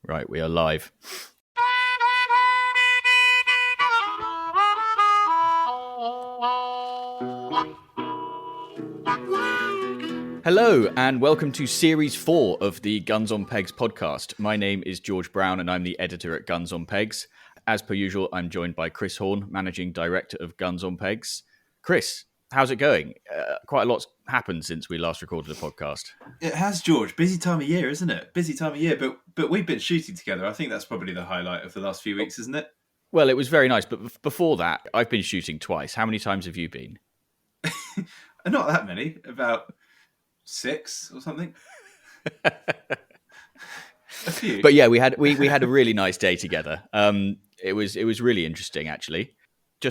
Right, we are live. Hello, and welcome to Series 4 of the Guns on Pegs podcast. My name is George Brown, and I'm the editor at Guns on Pegs. As per usual, I'm joined by Chris Horn, Managing Director of Guns on Pegs. Chris, how's it going? Quite a lot's happened since we last recorded the podcast. It has, George. Busy time of year, isn't it? Busy time of year, but we've been shooting together. I think that's probably the highlight of the last few weeks, isn't it? Well, it was very nice, but before that, I've been shooting twice. How many times have you been? Not that many, about 6 or something. A few. But yeah, we had a really nice day together. It was really interesting, actually.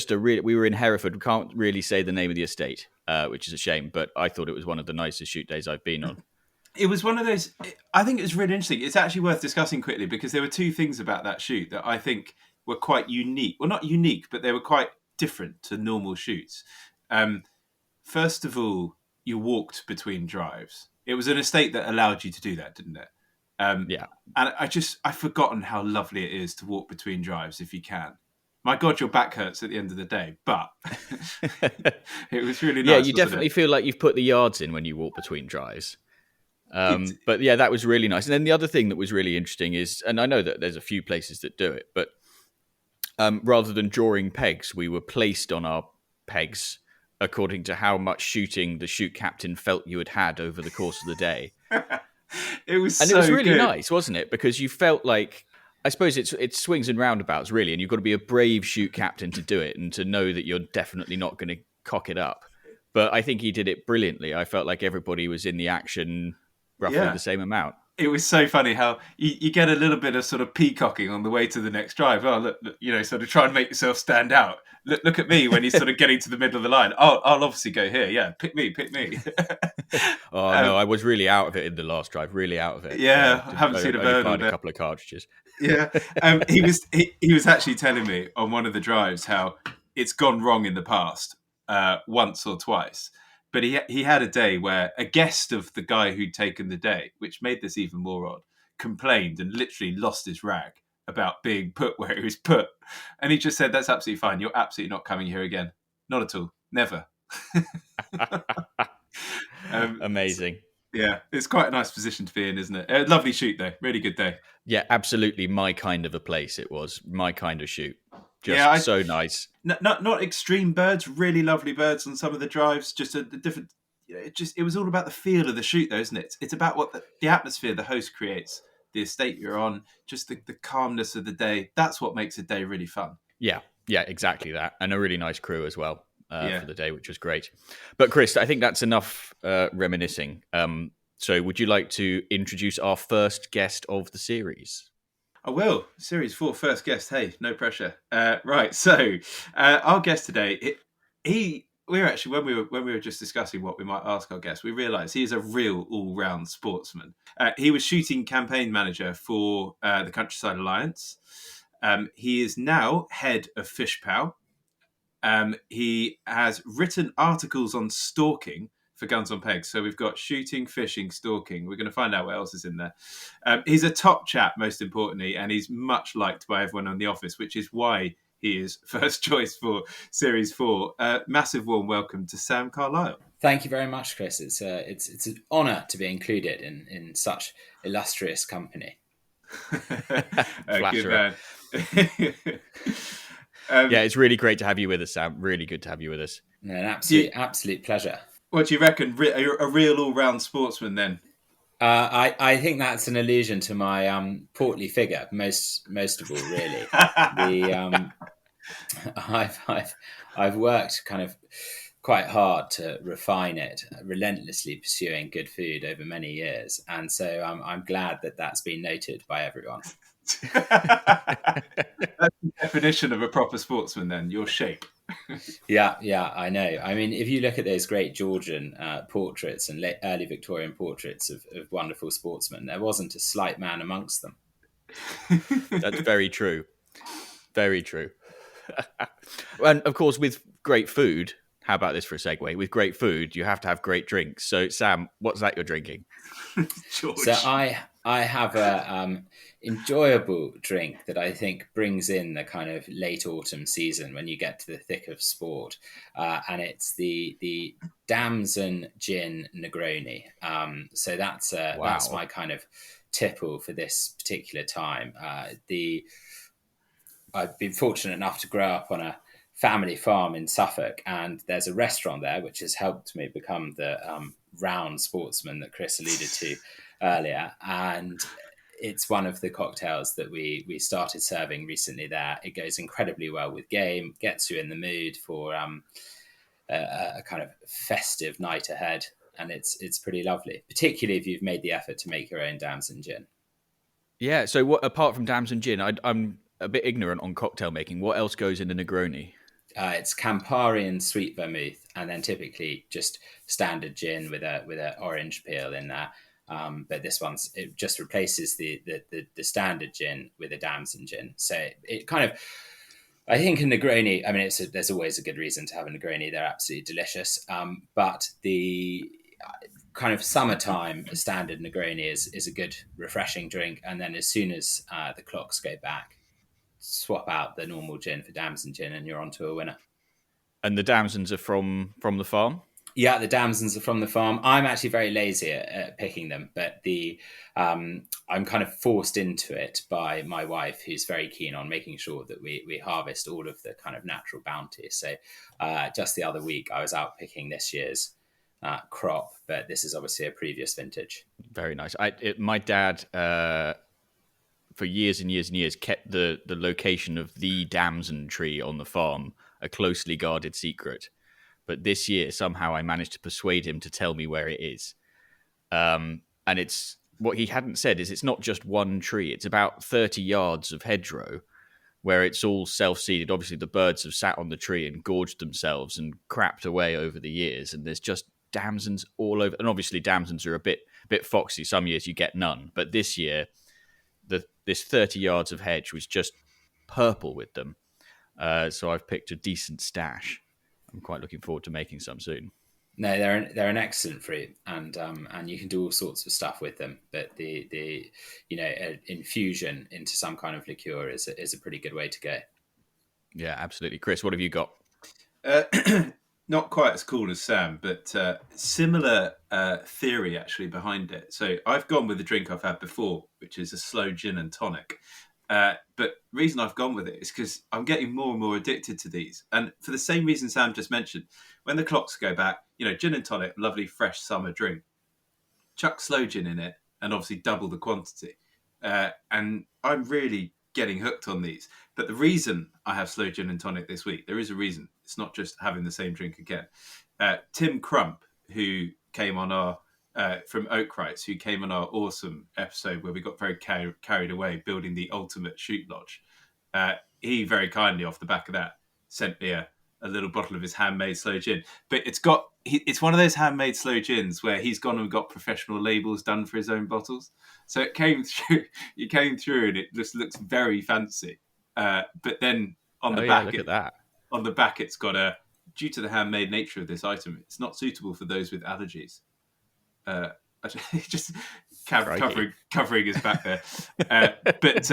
We were in Hereford. We can't really say the name of the estate, which is a shame. But I thought it was one of the nicest shoot days I've been on. It was one of those. I think it was really interesting. It's actually worth discussing quickly because there were two things about that shoot that I think were quite unique. Well, not unique, but they were quite different to normal shoots. First of all, you walked between drives. It was an estate that allowed you to do that, didn't it? Yeah. And I've forgotten how lovely it is to walk between drives if you can. My God, your back hurts at the end of the day, but it was really nice. Yeah, you definitely feel like you've put the yards in when you walk between drives. But yeah, that was really nice. And then the other thing that was really interesting is, and I know that there's a few places that do it, but rather than drawing pegs, we were placed on our pegs according to how much shooting the shoot captain felt you had over the course of the day. It was really good. Nice, wasn't it? Because you felt like, I suppose it's swings and roundabouts, really, and you've got to be a brave shoot captain to do it and to know that you're definitely not going to cock it up. But I think he did it brilliantly. I felt like everybody was in the action roughly the same amount. It was so funny how you get a little bit of sort of peacocking on the way to the next drive. Oh, look, sort of try and make yourself stand out. Look at me when he's sort of getting to the middle of the line. Oh, I'll obviously go here. Yeah, pick me. No, I was really out of it in the last drive. Really out of it. Yeah, I haven't seen a bird. Fired a couple of cartridges. Yeah, he was actually telling me on one of the drives how it's gone wrong in the past once or twice. But he had a day where a guest of the guy who'd taken the day, which made this even more odd, complained and literally lost his rag about being put where he was put. And he just said, that's absolutely fine. You're absolutely not coming here again. Not at all. Never. Amazing. Yeah, it's quite a nice position to be in, isn't it? A lovely shoot, though. Really good day. Yeah, absolutely my kind of a place it was. My kind of shoot. So nice. Not extreme birds, really lovely birds on some of the drives. Just a different. It was all about the feel of the shoot, though, isn't it? It's about what the atmosphere the host creates, the estate you're on, just the calmness of the day. That's what makes a day really fun. Yeah, exactly that, and a really nice crew as well for the day, which was great. But Chris, I think that's enough reminiscing. So, would you like to introduce our first guest of the series? I will. Series 4, first guest. Hey, no pressure. Right. So our guest today, we're actually when we were just discussing what we might ask our guest, we realised he is a real all-round sportsman. He was shooting campaign manager for the Countryside Alliance. He is now head of Fishpal. He has written articles on stalking for Guns on Pegs. So we've got shooting, fishing, stalking. We're going to find out what else is in there. He's a top chap, most importantly, and he's much liked by everyone in the office, which is why he is first choice for Series 4. Massive warm welcome to Sam Carlisle. Thank you very much, Chris. It's an honour to be included in such illustrious company. Good man. Yeah, it's really great to have you with us, Sam. Really good to have you with us. No, an absolute pleasure. What do you reckon? You're a real all-round sportsman then? I think that's an allusion to my portly figure, most of all, really. I've worked kind of quite hard to refine it, relentlessly pursuing good food over many years, and so I'm glad that that's been noted by everyone. That's the definition of a proper sportsman, then, your shape. Yeah, I know. I mean, if you look at those great Georgian portraits and early Victorian portraits of wonderful sportsmen, there wasn't a slight man amongst them. That's very true. Very true. And of course, with great food, how about this for a segue? With great food, you have to have great drinks. So, Sam, what's that you're drinking? George. So I have a enjoyable drink that I think brings in the kind of late autumn season when you get to the thick of sport, and it's the Damson Gin Negroni. So that's Wow. my kind of tipple for this particular time. I've been fortunate enough to grow up on a family farm in Suffolk, and there's a restaurant there which has helped me become the round sportsman that Chris alluded to earlier. And it's one of the cocktails that we started serving recently there. It goes incredibly well with game, gets you in the mood for a kind of festive night ahead, and it's pretty lovely, particularly if you've made the effort to make your own damson gin. Yeah. So, what apart from Damson Gin, I'm a bit ignorant on cocktail making. What else goes in a Negroni? It's Campari and sweet vermouth, and then typically just standard gin with a orange peel in there. But this one's it just replaces the standard gin with a damson gin. So it kind of, I think a Negroni. I mean, there's always a good reason to have a Negroni. They're absolutely delicious. But the kind of summertime standard Negroni is a good refreshing drink, and then as soon as the clocks go back, swap out the normal gin for damson gin, and you're onto a winner. And the damsons are from the farm. Yeah, the damsons are from the farm. I'm actually very lazy at picking them, but I'm kind of forced into it by my wife, who's very keen on making sure that we harvest all of the kind of natural bounty. So just the other week, I was out picking this year's crop, but this is obviously a previous vintage. Very nice. My dad, for years and years and years, kept the location of the damson tree on the farm a closely guarded secret. But this year, somehow, I managed to persuade him to tell me where it is. And it's what he hadn't said is it's not just one tree; it's about 30 yards of hedgerow where it's all self-seeded. Obviously, the birds have sat on the tree and gorged themselves and crapped away over the years, and there's just damsons all over. And obviously, damsons are a bit foxy. Some years you get none, but this year, this 30 yards of hedge was just purple with them. So I've picked a decent stash. I'm quite looking forward to making some soon. No, they're an excellent fruit, and you can do all sorts of stuff with them. But the infusion into some kind of liqueur is a pretty good way to go. Yeah, absolutely. Chris, what have you got? Not quite as cool as Sam, but similar theory actually behind it. So I've gone with the drink I've had before, which is a slow gin and tonic. But the reason I've gone with it is because I'm getting more and more addicted to these. And for the same reason Sam just mentioned, when the clocks go back, gin and tonic, lovely fresh summer drink. Chuck slow gin in it and obviously double the quantity. And I'm really getting hooked on these. But the reason I have slow gin and tonic this week, there is a reason. It's not just having the same drink again. Tim Crump, who came on our from Oakrights, who came on our awesome episode where we got very carried away building the ultimate shoot lodge. He very kindly, off the back of that, sent me a little bottle of his handmade slow gin. But it's one of those handmade slow gins where he's gone and got professional labels done for his own bottles. So it came through, and it just looks very fancy. But then on the back, look at that. On the back, it's got due to the handmade nature of this item, it's not suitable for those with allergies. Just covering his back there. But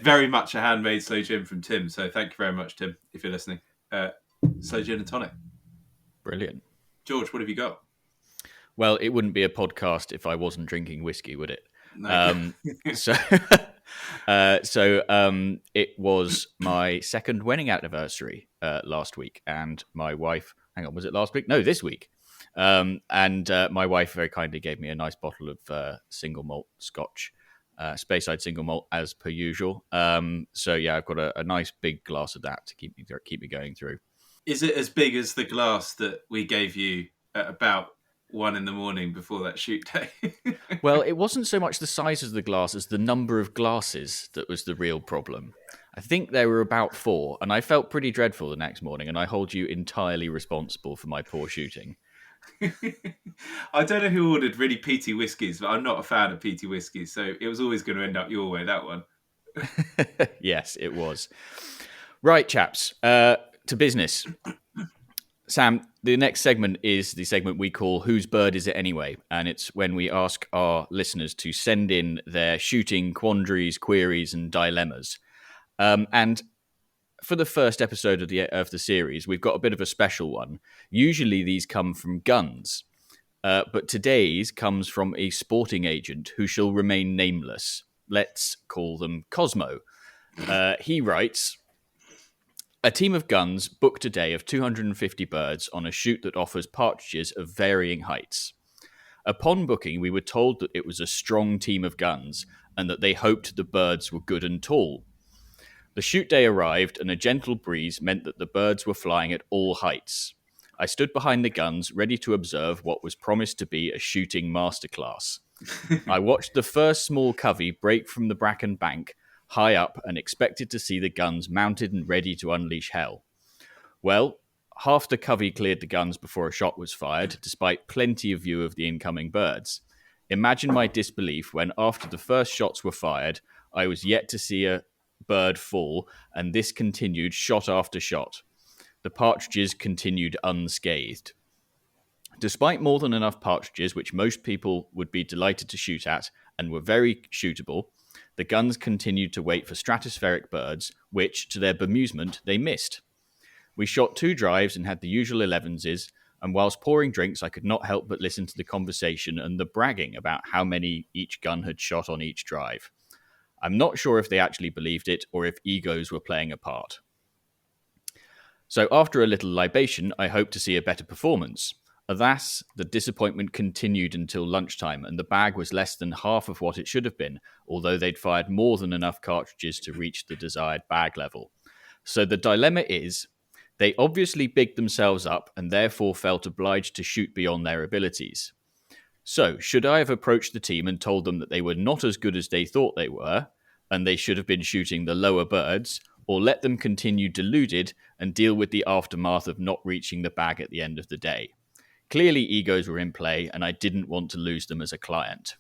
very much a handmade slow gin from Tim. So thank you very much, Tim, if you're listening. Slow gin and tonic. Brilliant. George, what have you got? Well, it wouldn't be a podcast if I wasn't drinking whiskey, would it? No. So it was my second wedding anniversary last week, and my wife. Hang on, was it last week? No, this week. And my wife very kindly gave me a nice bottle of single malt Scotch, Speyside single malt, as per usual. So yeah, I've got a nice big glass of that to keep me going through. Is it as big as the glass that we gave you at about 1 a.m. before that shoot day? Well, it wasn't so much the size of the glass as the number of glasses that was the real problem. I think there were about 4, and I felt pretty dreadful the next morning, and I hold you entirely responsible for my poor shooting. I don't know who ordered really peaty whiskies, but I'm not a fan of peaty whiskies, so it was always going to end up your way, that one. Yes, it was. Right, chaps, to business. Sam, the next segment is the segment we call Whose Bird Is It Anyway? And it's when we ask our listeners to send in their shooting quandaries, queries, and dilemmas. And for the first episode of the series, we've got a bit of a special one. Usually these come from guns, but today's comes from a sporting agent who shall remain nameless. Let's call them Cosmo. He writes, a team of guns booked a day of 250 birds on a shoot that offers partridges of varying heights. Upon booking, we were told that it was a strong team of guns and that they hoped the birds were good and tall. The shoot day arrived and a gentle breeze meant that the birds were flying at all heights. I stood behind the guns, ready to observe what was promised to be a shooting masterclass. I watched the first small covey break from the bracken bank high up and expected to see the guns mounted and ready to unleash hell. Well, half the covey cleared the guns before a shot was fired, despite plenty of view of the incoming birds. Imagine my disbelief when, after the first shots were fired, I was yet to see a bird fall, and this continued shot after shot. The partridges continued unscathed. Despite more than enough partridges, which most people would be delighted to shoot at, and were very shootable, the guns continued to wait for stratospheric birds, which, to their bemusement, they missed. We shot 2 drives and had the usual 11s, and whilst pouring drinks, I could not help but listen to the conversation and the bragging about how many each gun had shot on each drive. I'm not sure if they actually believed it or if egos were playing a part. So after a little libation, I hoped to see a better performance. Alas, the disappointment continued until lunchtime, and the bag was less than half of what it should have been, although they'd fired more than enough cartridges to reach the desired bag level. So the dilemma is, they obviously bigged themselves up and therefore felt obliged to shoot beyond their abilities. So, should I have approached the team and told them that they were not as good as they thought they were, and they should have been shooting the lower birds, or let them continue deluded and deal with the aftermath of not reaching the bag at the end of the day? Clearly, egos were in play, and I didn't want to lose them as a client.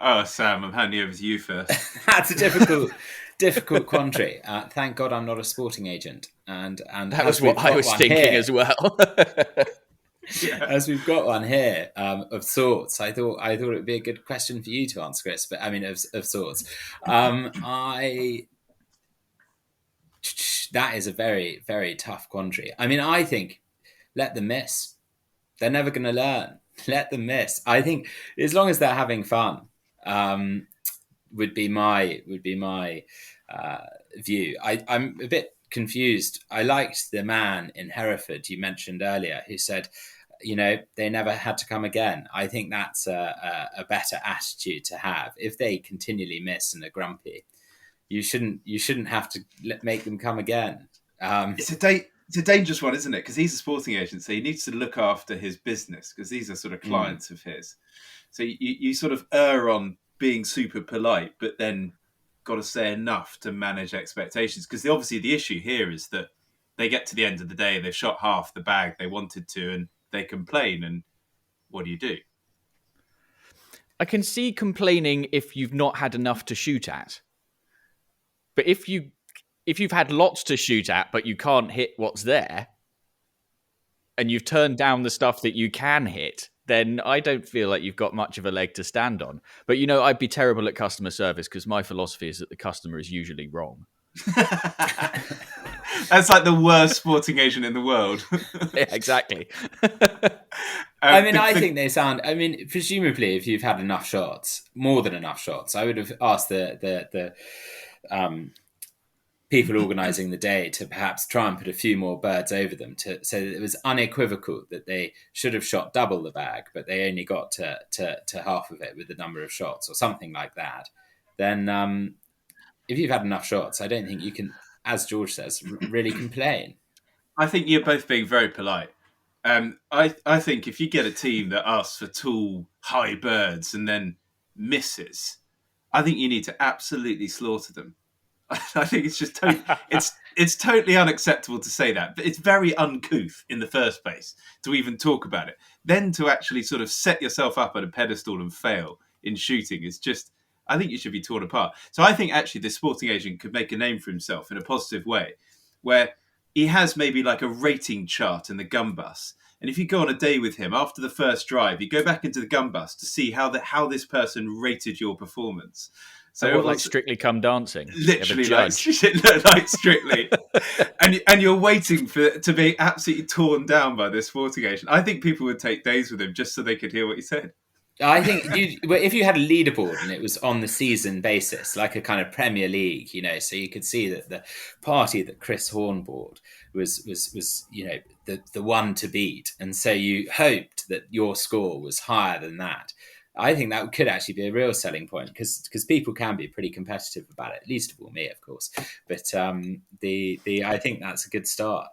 Oh, Sam, I'm handing over to you first. That's a difficult quandary. Thank God I'm not a sporting agent. And that was what I was thinking here, as well. Yeah. As we've got one here of sorts, I thought it would be a good question for you to answer, Chris. But I mean, of sorts, that is a very, very tough quandary. I mean, I think let them miss. They're never going to learn. Let them miss. I think as long as they're having fun, would be my view. I'm a bit confused. I liked the man in Hereford you mentioned earlier who said, they never had to come again. I think that's a better attitude to have. If they continually miss and are grumpy, you shouldn't have to make them come again. It's a dangerous one, isn't it? Because he's a sporting agent, so he needs to look after his business because these are sort of clients of his. So you sort of err on being super polite, but then got to say enough to manage expectations. Because obviously the issue here is that they get to the end of the day, they've shot half the bag they wanted to, and they complain. And what do you do? I can see complaining if you've not had enough to shoot at. But if you've had lots to shoot at, but you can't hit what's there, and you've turned down the stuff that you can hit, then I don't feel like you've got much of a leg to stand on. But, I'd be terrible at customer service because my philosophy is that the customer is usually wrong. That's like the worst sporting agent in the world. Yeah, exactly. I think they sound... presumably, if you've had enough shots, more than enough shots, I would have asked the people organising the day to perhaps try and put a few more birds over them so that it was unequivocal that they should have shot double the bag, but they only got to half of it with the number of shots or something like that. Then if you've had enough shots, I don't think you can, as George says, really complain. I think you're both being very polite. I think if you get a team that asks for tall, high birds and then misses, I think you need to absolutely slaughter them. I think it's just it's totally unacceptable to say that, but it's very uncouth in the first place to even talk about it. Then to actually sort of set yourself up at a pedestal and fail in shooting is just, I think you should be torn apart. So I think actually this sporting agent could make a name for himself in a positive way, where he has maybe like a rating chart in the gun bus. And if you go on a day with him after the first drive, you go back into the gun bus to see how this person rated your performance. So what, like Strictly Come Dancing? Literally, like Strictly. And you're waiting to be absolutely torn down by this sporting agent. I think people would take days with him just so they could hear what he said. I think if you had a leaderboard and it was on the season basis, like a kind of Premier League, so you could see that the party that Chris Hornboard was the one to beat, and so you hoped that your score was higher than that. I think that could actually be a real selling point because people can be pretty competitive about it. Least of all me, of course, but I think that's a good start.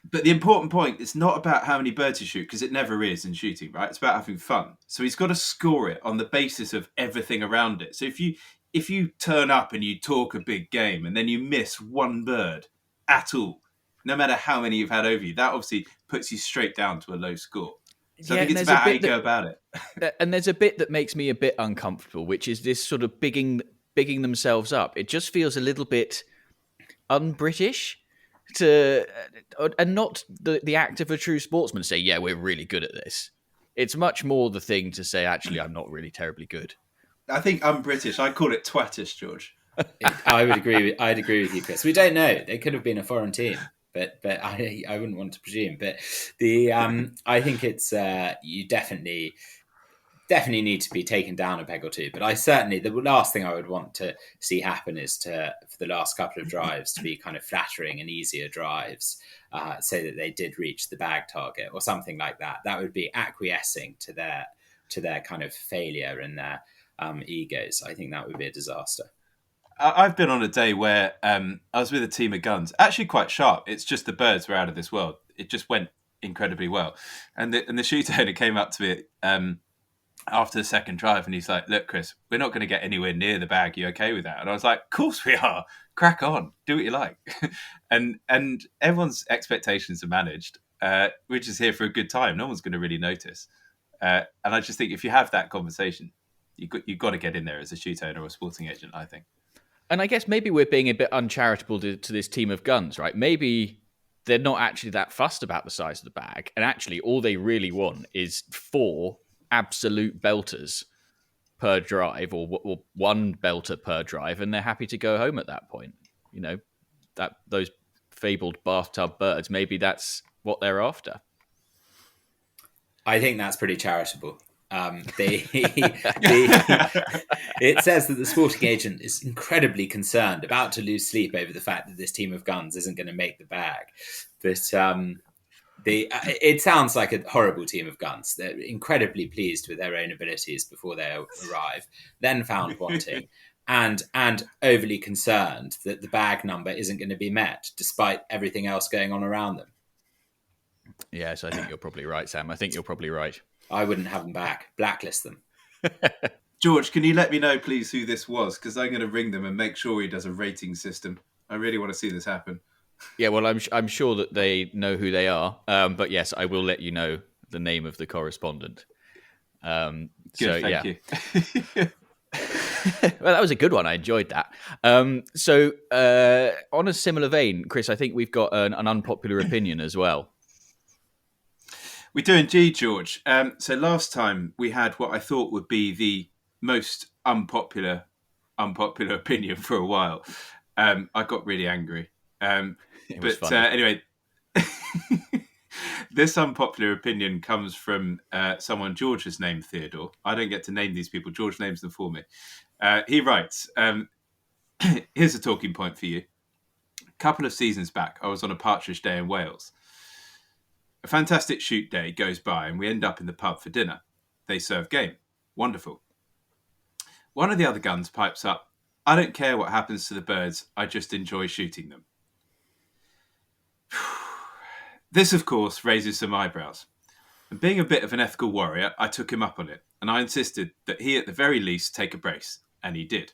But the important point is not about how many birds you shoot, because it never is in shooting, right? It's about having fun. So he's got to score it on the basis of everything around it. So if you turn up and you talk a big game and then you miss one bird at all, no matter how many you've had over you, that obviously puts you straight down to a low score. So I think it's about how you go about it. And there's a bit that makes me a bit uncomfortable, which is this sort of bigging themselves up. It just feels a little bit un-British. And not the act of a true sportsman say, yeah, we're really good at this. It's much more the thing to say, actually, I'm not really terribly good. I think I'm British. I call it twattish, George. I'd agree with you, Chris. We don't know. They could have been a foreign team, but I wouldn't want to presume. But I think it's you definitely need to be taken down a peg or two. But the last thing I would want to see happen is for the last couple of drives to be kind of flattering and easier drives, so that they did reach the bag target or something like that. That would be acquiescing to their kind of failure and their egos. I think that would be a disaster. I've been on a day where I was with a team of guns, actually quite sharp. It's just the birds were out of this world. It just went incredibly well. And the shooter owner came up to me after the second drive, and he's like, look, Chris, we're not going to get anywhere near the bag. You okay with that? And I was like, of course we are. Crack on. Do what you like. and everyone's expectations are managed. We're just here for a good time. No one's going to really notice. And I just think if you have that conversation, you've got to get in there as a shoot owner or a sporting agent, I think. And I guess maybe we're being a bit uncharitable to this team of guns, right? Maybe they're not actually that fussed about the size of the bag. And actually all they really want is 4 absolute belters per drive, or one belter per drive, and they're happy to go home at that point. That those fabled bathtub birds, maybe that's what they're after. I think that's pretty charitable. It says that the sporting agent is incredibly concerned, about to lose sleep over the fact that this team of guns isn't going to make the bag. But it sounds like a horrible team of guns. They're incredibly pleased with their own abilities before they arrive, then found wanting, and overly concerned that the bag number isn't going to be met, despite everything else going on around them. Yes, I think you're probably right, Sam. I think you're probably right. I wouldn't have them back. Blacklist them. George, can you let me know, please, who this was? Because I'm going to ring them and make sure he does a rating system. I really want to see this happen. Yeah, well, I'm sure that they know who they are. But yes, I will let you know the name of the correspondent. Good, thank you. Well, that was a good one. I enjoyed that. So on a similar vein, Chris, I think we've got an unpopular opinion as well. We do indeed, George. So last time we had what I thought would be the most unpopular opinion for a while. I got really angry. But anyway, this unpopular opinion comes from someone George has named Theodore. I don't get to name these people. George names them for me. He writes, here's a talking point for you. A couple of seasons back, I was on a partridge day in Wales. A fantastic shoot day goes by and we end up in the pub for dinner. They serve game. Wonderful. One of the other guns pipes up, I don't care what happens to the birds, I just enjoy shooting them. This, of course, raises some eyebrows. And being a bit of an ethical warrior, I took him up on it, and I insisted that he at the very least take a brace, and he did.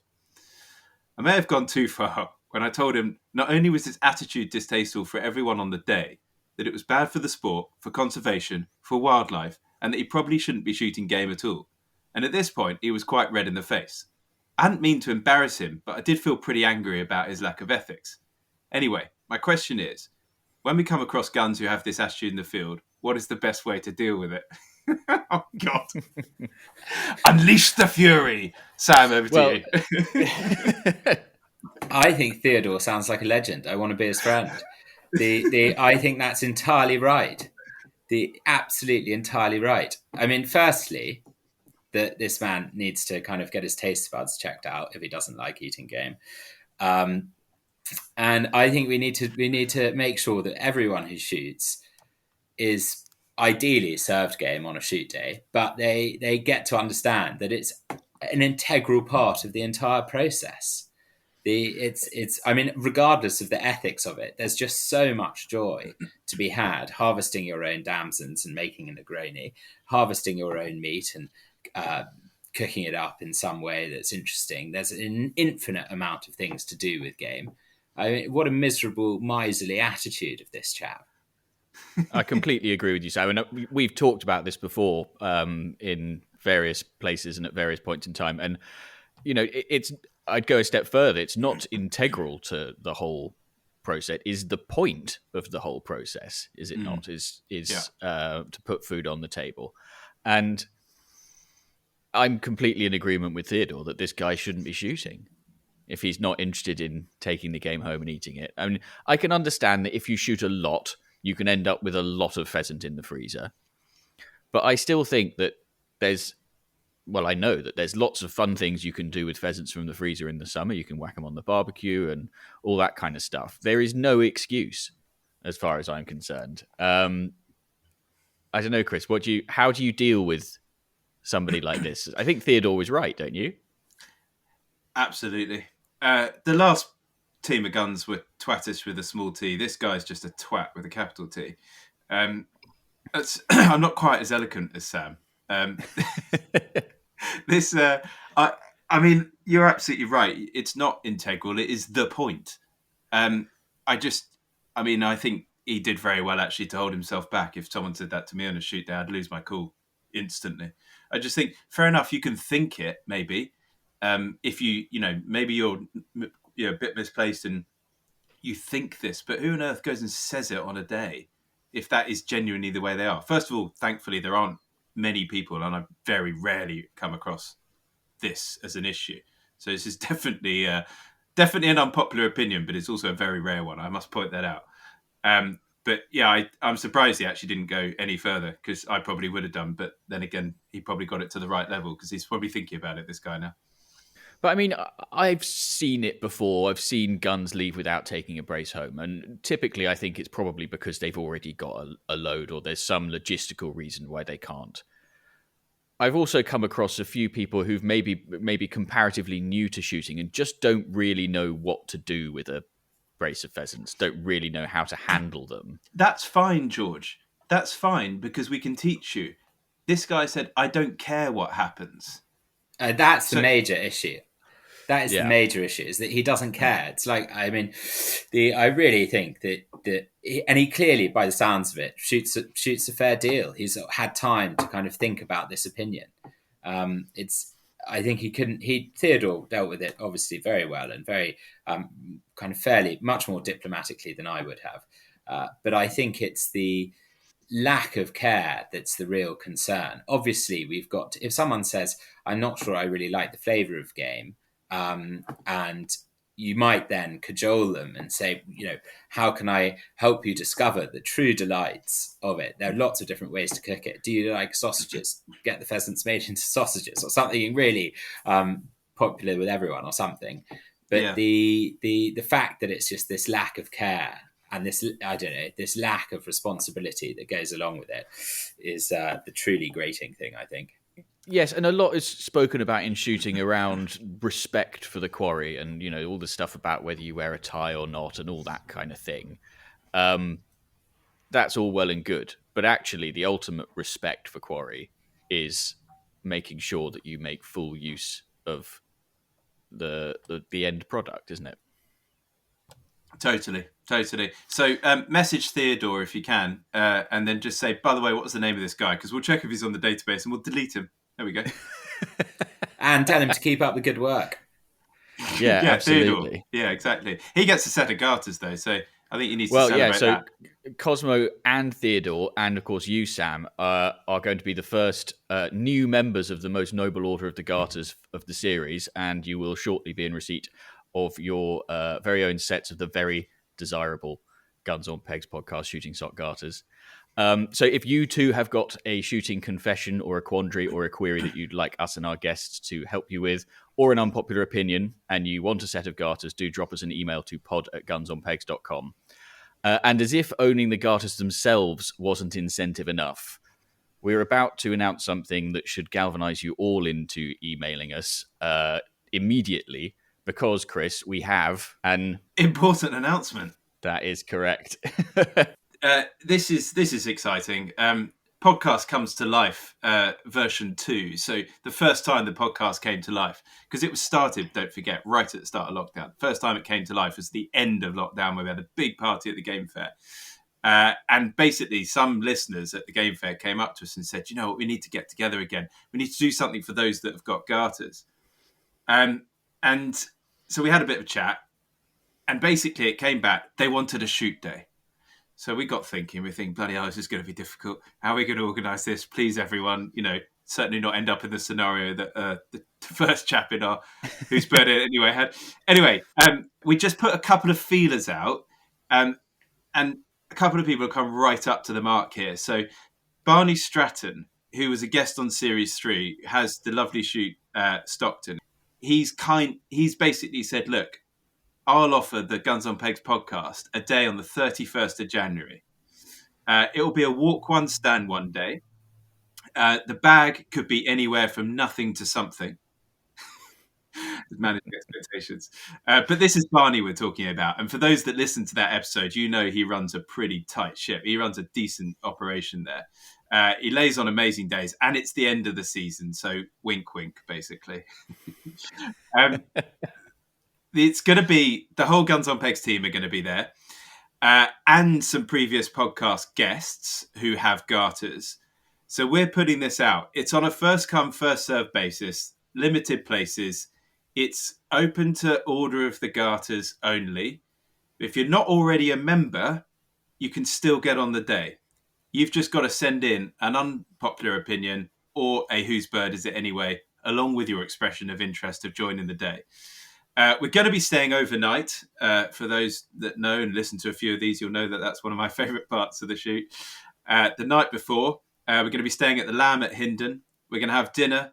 I may have gone too far when I told him not only was his attitude distasteful for everyone on the day, that it was bad for the sport, for conservation, for wildlife, and that he probably shouldn't be shooting game at all. And at this point, he was quite red in the face. I hadn't mean to embarrass him, but I did feel pretty angry about his lack of ethics. Anyway, my question is, when we come across guns who have this attitude in the field, what is the best way to deal with it? Oh, God. Unleash the fury. Sam, over to you. I think Theodore sounds like a legend. I want to be his friend. I think that's entirely right. Absolutely entirely right. I mean, firstly, that this man needs to kind of get his taste buds checked out if he doesn't like eating game. And I think we need to make sure that everyone who shoots is ideally served game on a shoot day, but they get to understand that it's an integral part of the entire process. I mean, regardless of the ethics of it, there's just so much joy to be had harvesting your own damsons and making a Negroni, harvesting your own meat and cooking it up in some way that's interesting. There's an infinite amount of things to do with game. I mean, what a miserable, miserly attitude of this chap. I completely agree with you, Sam. And we've talked about this before in various places and at various points in time. And, I'd go a step further. It's not integral to the whole process. Is the point of the whole process, is it not? Is to put food on the table. And I'm completely in agreement with Theodore that this guy shouldn't be shooting if he's not interested in taking the game home and eating it. I mean, I can understand that if you shoot a lot, you can end up with a lot of pheasant in the freezer. But I still think that I know that there's lots of fun things you can do with pheasants from the freezer in the summer. You can whack them on the barbecue and all that kind of stuff. There is no excuse, as far as I'm concerned. I don't know, Chris. How do you deal with somebody like this? I think Theodore was right, don't you? Absolutely. The last team of guns were twattish with a small t. This guy's just a twat with a capital T. I'm not quite as eloquent as Sam. I mean, you're absolutely right. It's not integral. It is the point. I think he did very well actually to hold himself back. If someone said that to me on a shoot day, I'd lose my cool instantly. I just think, fair enough, you can think it maybe. If maybe you're a bit misplaced and you think this, but who on earth goes and says it on a day if that is genuinely the way they are? First of all, thankfully, there aren't many people, and I very rarely come across this as an issue. So this is definitely an unpopular opinion, but it's also a very rare one. I must point that out. But yeah, I'm surprised he actually didn't go any further, because I probably would have done. But then again, he probably got it to the right level because he's probably thinking about it, this guy now. But I mean, I've seen it before. I've seen guns leave without taking a brace home. And typically, I think it's probably because they've already got a load, or there's some logistical reason why they can't. I've also come across a few people who've maybe comparatively new to shooting and just don't really know what to do with a brace of pheasants, don't really know how to handle them. That's fine, George. That's fine, because we can teach you. This guy said, I don't care what happens. That's the major issue. That is the major issue, is that he doesn't care. It's like, I mean, I really think that he clearly, by the sounds of it, shoots a fair deal. He's had time to kind of think about this opinion. I think Theodore dealt with it obviously very well and very kind of fairly, much more diplomatically than I would have. But I think it's the lack of care that's the real concern. Obviously, if someone says, I'm not sure I really like the flavour of game, and you might then cajole them and say, how can I help you discover the true delights of it? There are lots of different ways to cook it. Do you like sausages? Get the pheasants made into sausages, or something really popular with everyone, or something. But the fact that it's just this lack of care and this lack of responsibility that goes along with it is the truly grating thing, I think. Yes, and a lot is spoken about in shooting around respect for the quarry and, all the stuff about whether you wear a tie or not and all that kind of thing. That's all well and good. But actually, the ultimate respect for quarry is making sure that you make full use of the end product, isn't it? Totally. So message Theodore if you can, and then just say, by the way, what was the name of this guy? Because we'll check if he's on the database and we'll delete him. There we go. And tell him to keep up the good work. Yeah, absolutely. Theodore. Yeah, exactly. He gets a set of garters, though. So I think you need to Well, celebrate so that. Cosmo and Theodore, and of course you, Sam, are going to be the first new members of the most noble order of the Garters of the series, and you will shortly be in receipt of your very own sets of the very desirable Guns on Pegs podcast shooting sock garters. So if you too have got a shooting confession or a quandary or a query that you'd like us and our guests to help you with, or an unpopular opinion, and you want a set of garters, do drop us an email to pod@gunsonpegs.com. And as if owning the garters themselves wasn't incentive enough, we're about to announce something that should galvanize you all into emailing us immediately, because, Chris, we have an important announcement. That is correct. This is exciting. Podcast comes to life, version 2. So the first time the podcast came to life, because it was started, don't forget, right at the start of lockdown. First time it came to life was the end of lockdown, where we had a big party at the game fair. And basically, some listeners at the game fair came up to us and said, you know what, we need to get together again. We need to do something for those that have got garters. And so we had a bit of a chat. And basically, it came back, they wanted a shoot day. So we got thinking, bloody hell, this is going to be difficult. How are we going to organise this? Please, everyone, certainly not end up in the scenario that the first chap in our Who's Bird It Anyway had. Anyway, we just put a couple of feelers out, and a couple of people have come right up to the mark here. So Barney Stratton, who was a guest on Series 3, has the lovely shoot Stockton. He's basically said, look, I'll offer the Guns on Pegs podcast a day on the 31st of January. It will be a walk one, stand one day. The bag could be anywhere from nothing to something. Managing expectations. But this is Barney we're talking about. And for those that listen to that episode, you know he runs a pretty tight ship. He runs a decent operation there. He lays on amazing days. And it's the end of the season. So wink, wink, basically. It's going to be the whole Guns on Pegs team are going to be there, and some previous podcast guests who have garters. So we're putting this out. It's on a first come, first served basis, limited places. It's open to order of the garters only. If you're not already a member, you can still get on the day. You've just got to send in an unpopular opinion or a Whose Bird Is It Anyway, along with your expression of interest of joining the day. We're going to be staying overnight. For those that know and listen to a few of these, you'll know that that's one of my favourite parts of the shoot. The night before, we're going to be staying at the Lamb at Hindon. We're going to have dinner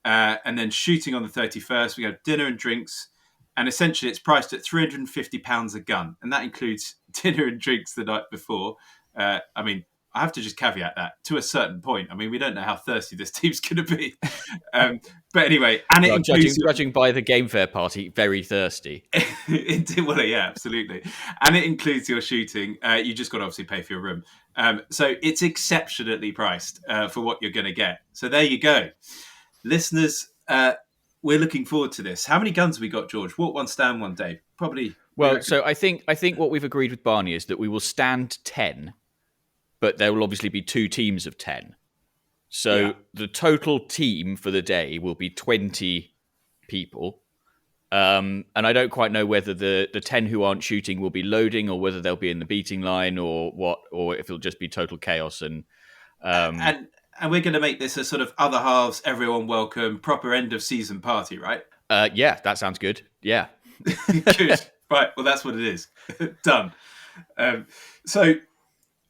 and then shooting on the 31st. We're going to have dinner and drinks. And essentially, it's priced at £350 a gun. And that includes dinner and drinks the night before. I have to just caveat that to a certain point. We don't know how thirsty this team's going to be. But anyway, and it includes... Judging by the game fair party, very thirsty. Well, yeah, absolutely. And it includes your shooting. You just got to obviously pay for your room. So it's exceptionally priced for what you're going to get. So there you go. Listeners, we're looking forward to this. How many guns have we got, George? Walk one, stand one day. Probably... Well, so I think what we've agreed with Barney is that we will stand 10... but there will obviously be 2 teams of 10. So the total team for the day will be 20 people. And I don't quite know whether the 10 who aren't shooting will be loading or whether they'll be in the beating line or what, or if it'll just be total chaos. And we're going to make this a sort of other halves, everyone welcome, proper end of season party, right? Yeah, that sounds good. Yeah. Good. Right. Well, that's what it is. Done. So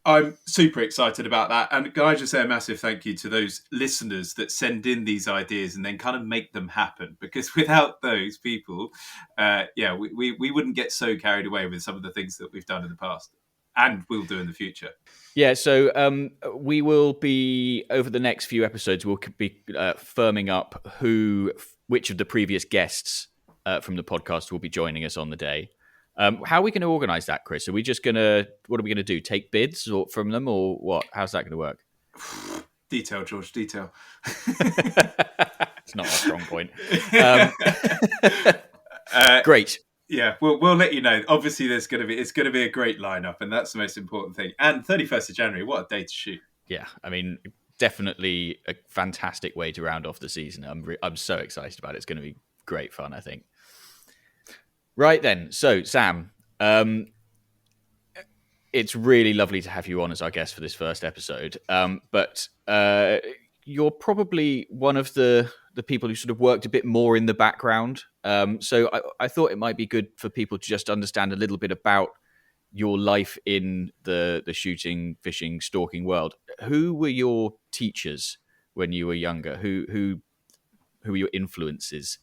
I'm super excited about that. And can I just say a massive thank you to those listeners that send in these ideas and then kind of make them happen. Because without those people, we wouldn't get so carried away with some of the things that we've done in the past and will do in the future. Yeah, so we will be, over the next few episodes, we'll be firming up which of the previous guests from the podcast will be joining us on the day. How are we going to organise that, Chris? What are we going to do? Take bids from them or what? How's that going to work? Detail, George, detail. It's not a strong point. Great. Yeah, we'll let you know. Obviously, it's going to be a great lineup, and that's the most important thing. And 31st of January, what a day to shoot! Yeah, definitely a fantastic way to round off the season. I'm so excited about it. It's going to be great fun, I think. Right then, so Sam, it's really lovely to have you on as our guest for this first episode. But you're probably one of the people who sort of worked a bit more in the background. So I thought it might be good for people to just understand a little bit about your life in the shooting, fishing, stalking world. Who were your teachers when you were younger? Who were your influences?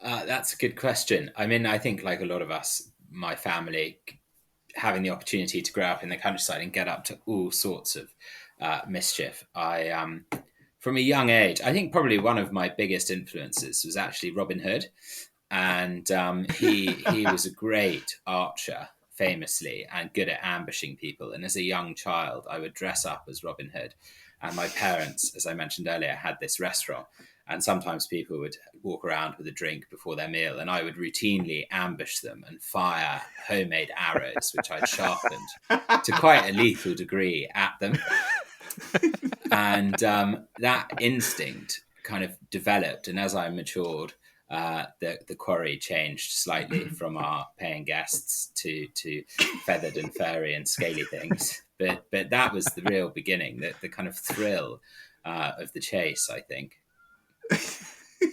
That's a good question. I mean, I think like a lot of us, my family, having the opportunity to grow up in the countryside and get up to all sorts of mischief. From a young age, I think probably one of my biggest influences was actually Robin Hood, and he was a great archer, famously, and good at ambushing people. And as a young child, I would dress up as Robin Hood. And my parents, as I mentioned earlier, had this restaurant. And sometimes people would walk around with a drink before their meal, and I would routinely ambush them and fire homemade arrows, which I'd sharpened to quite a lethal degree at them. And that instinct kind of developed. And as I matured, the quarry changed slightly from our paying guests to feathered and furry and scaly things. But that was the real beginning, the kind of thrill of the chase, I think.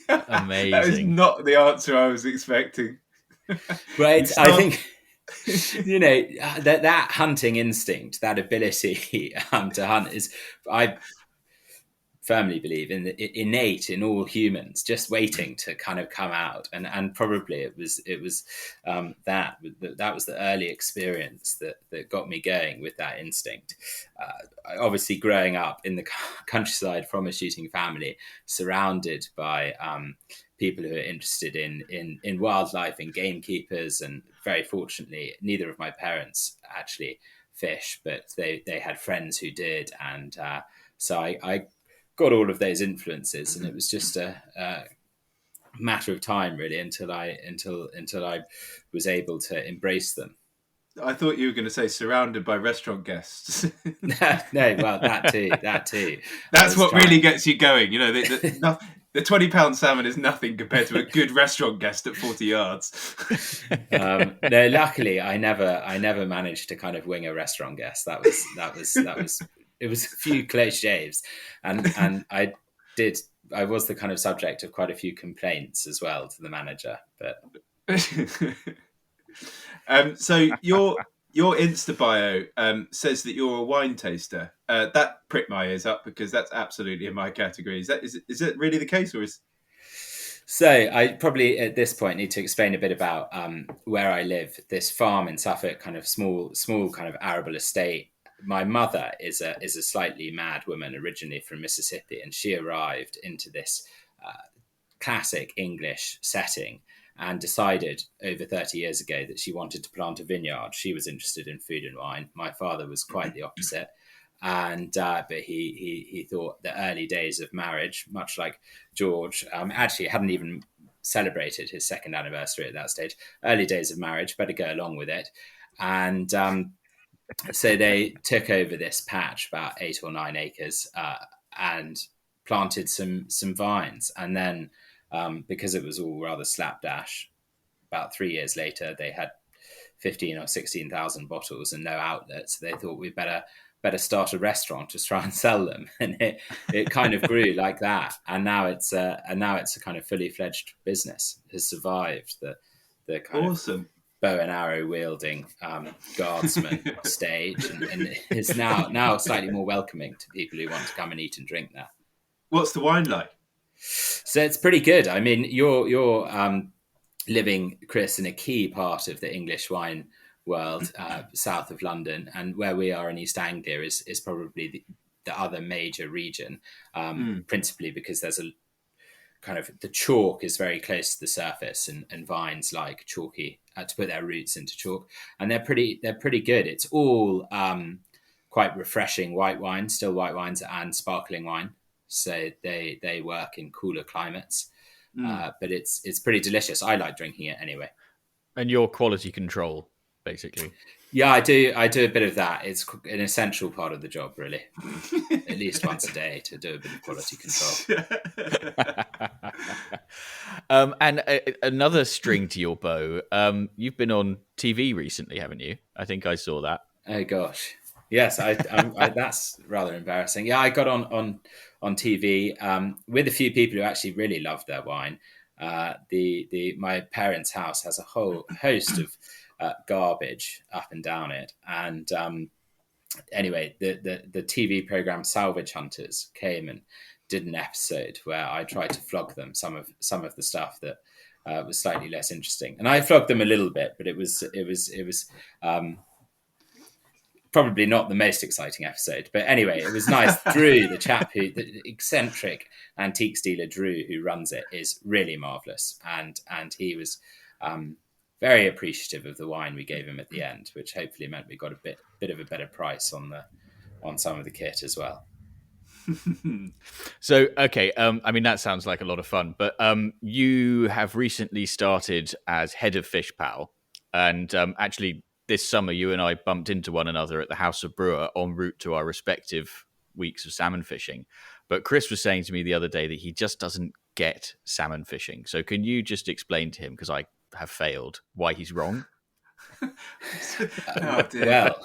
Amazing. That is not the answer I was expecting. Right. I think, that hunting instinct, that ability to hunt is, I firmly believe, innate in all humans, just waiting to kind of come out. And probably it was that was the early experience that got me going with that instinct. Obviously growing up in the countryside from a shooting family, surrounded by people who are interested in wildlife and gamekeepers, and very fortunately neither of my parents actually fish, but they had friends who did, and so I got all of those influences, and it was just a matter of time really until I was able to embrace them. I thought you were going to say surrounded by restaurant guests. No, well, that too. That's what really gets you going. The £20 salmon is nothing compared to a good restaurant guest at 40 yards. No, luckily I never managed to kind of wing a restaurant guest. That was it was a few close shaves, and I was the kind of subject of quite a few complaints as well to the manager. But so your Insta bio says that you're a wine taster. That pricked my ears up because that's absolutely in my category. Is it really the case, or is? So I probably at this point need to explain a bit about where I live. This farm in Suffolk, kind of small kind of arable estate. My mother is a slightly mad woman, originally from Mississippi, and she arrived into this classic English setting and decided over 30 years ago that she wanted to plant a vineyard. She was interested in food and wine. My father was quite the opposite. And but he thought the early days of marriage, much like George, actually hadn't even celebrated his second anniversary at that stage. Early days of marriage, better go along with it. And so they took over this patch, about 8 or 9 acres, and planted some vines. And then because it was all rather slapdash, about 3 years later, they had 15 or 16,000 bottles and no outlets. They thought we'd better start a restaurant to try and sell them, and it kind of grew like that. And now it's a kind of fully fledged business. It has survived the kind of bow and arrow wielding guardsman stage, and is now slightly more welcoming to people who want to come and eat and drink there. What's the wine like? So it's pretty good. I mean, you're living, Chris, in a key part of the English wine world, south of London, and where we are in East Anglia is probably the other major region, principally because there's a kind of, the chalk is very close to the surface, and vines like chalky to put their roots into chalk, and they're pretty good. It's all quite refreshing white wine, still white wines, and sparkling wine. So they work in cooler climates, but it's pretty delicious. I like drinking it anyway. And your quality control, basically. Yeah, I do a bit of that. It's an essential part of the job, really. At least once a day to do a bit of quality control. And another string to your bow. You've been on TV recently, haven't you? I think I saw that. Oh gosh, yes, I that's rather embarrassing. Yeah, I got on TV with a few people who actually really loved their wine. The my parents' house has a whole host of garbage up and down it, and anyway, the TV program Salvage Hunters came and did an episode where I tried to flog them some of the stuff that was slightly less interesting, and I flogged them a little bit, but it was um, probably not the most exciting episode. But anyway, it was nice. Drew, the eccentric antiques dealer Drew, who runs it, is really marvelous, and he was very appreciative of the wine we gave him at the end, which hopefully meant we got a bit of a better price on some of the kit as well. So, okay, I mean, that sounds like a lot of fun, but you have recently started as head of Fishpal, and actually this summer you and I bumped into one another at the House of Brewer en route to our respective weeks of salmon fishing. But Chris was saying to me the other day that he just doesn't get salmon fishing. So can you just explain to him, because I have failed, why he's wrong? Oh, dear. Well,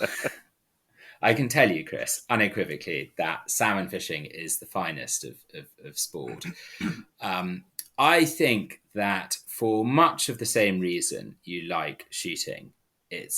I can tell you, Chris, unequivocally, that salmon fishing is the finest of sport. I think that for much of the same reason you like shooting, it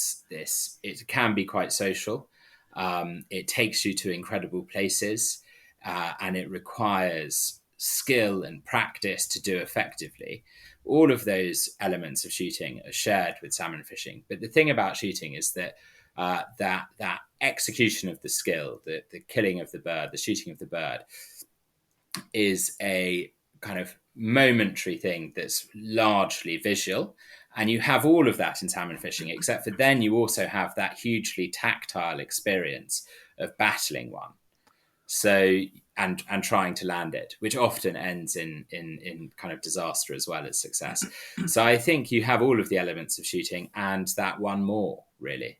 can be quite social. It takes you to incredible places, and it requires skill and practice to do effectively. All of those elements of shooting are shared with salmon fishing. But the thing about shooting is that that execution of the skill, the killing of the bird, the shooting of the bird, is a kind of momentary thing that's largely visual. And you have all of that in salmon fishing, except for then you also have that hugely tactile experience of battling one. So and trying to land it, which often ends in kind of disaster as well as success. So I think you have all of the elements of shooting and that one more really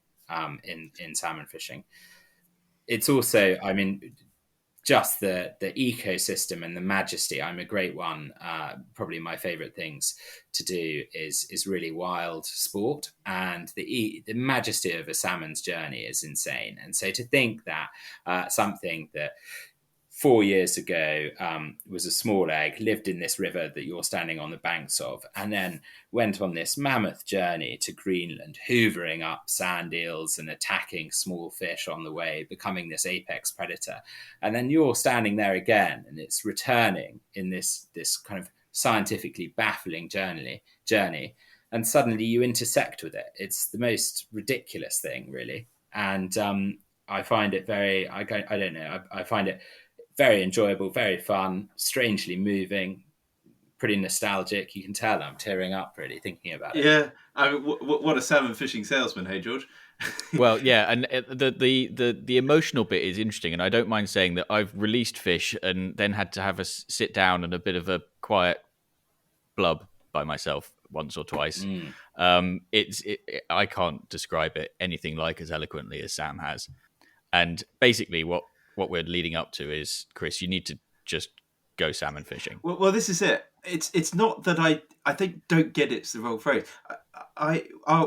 in salmon fishing. It's also, I mean, just the ecosystem and the majesty. I'm a great one. Probably my favorite things to do is really wild sport, and the majesty of a salmon's journey is insane. And so to think that something that 4 years ago was a small egg, lived in this river that you're standing on the banks of, and then went on this mammoth journey to Greenland, hoovering up sand eels and attacking small fish on the way, becoming this apex predator. And then you're standing there again, and it's returning in this kind of scientifically baffling journey, and suddenly you intersect with it. It's the most ridiculous thing, really. And I find it very, I don't know, I find it very enjoyable, very fun, strangely moving, pretty nostalgic. You can tell I'm tearing up really thinking about it. Yeah, I mean, what a salmon fishing salesman, hey George. Well, yeah, and the emotional bit is interesting, and I don't mind saying that I've released fish and then had to have a sit down and a bit of a quiet blub by myself once or twice. I can't describe it anything like as eloquently as Sam has. And basically, what we're leading up to is, Chris, you need to just go salmon fishing. Well, this is it. It's not that I think don't get it's the wrong phrase.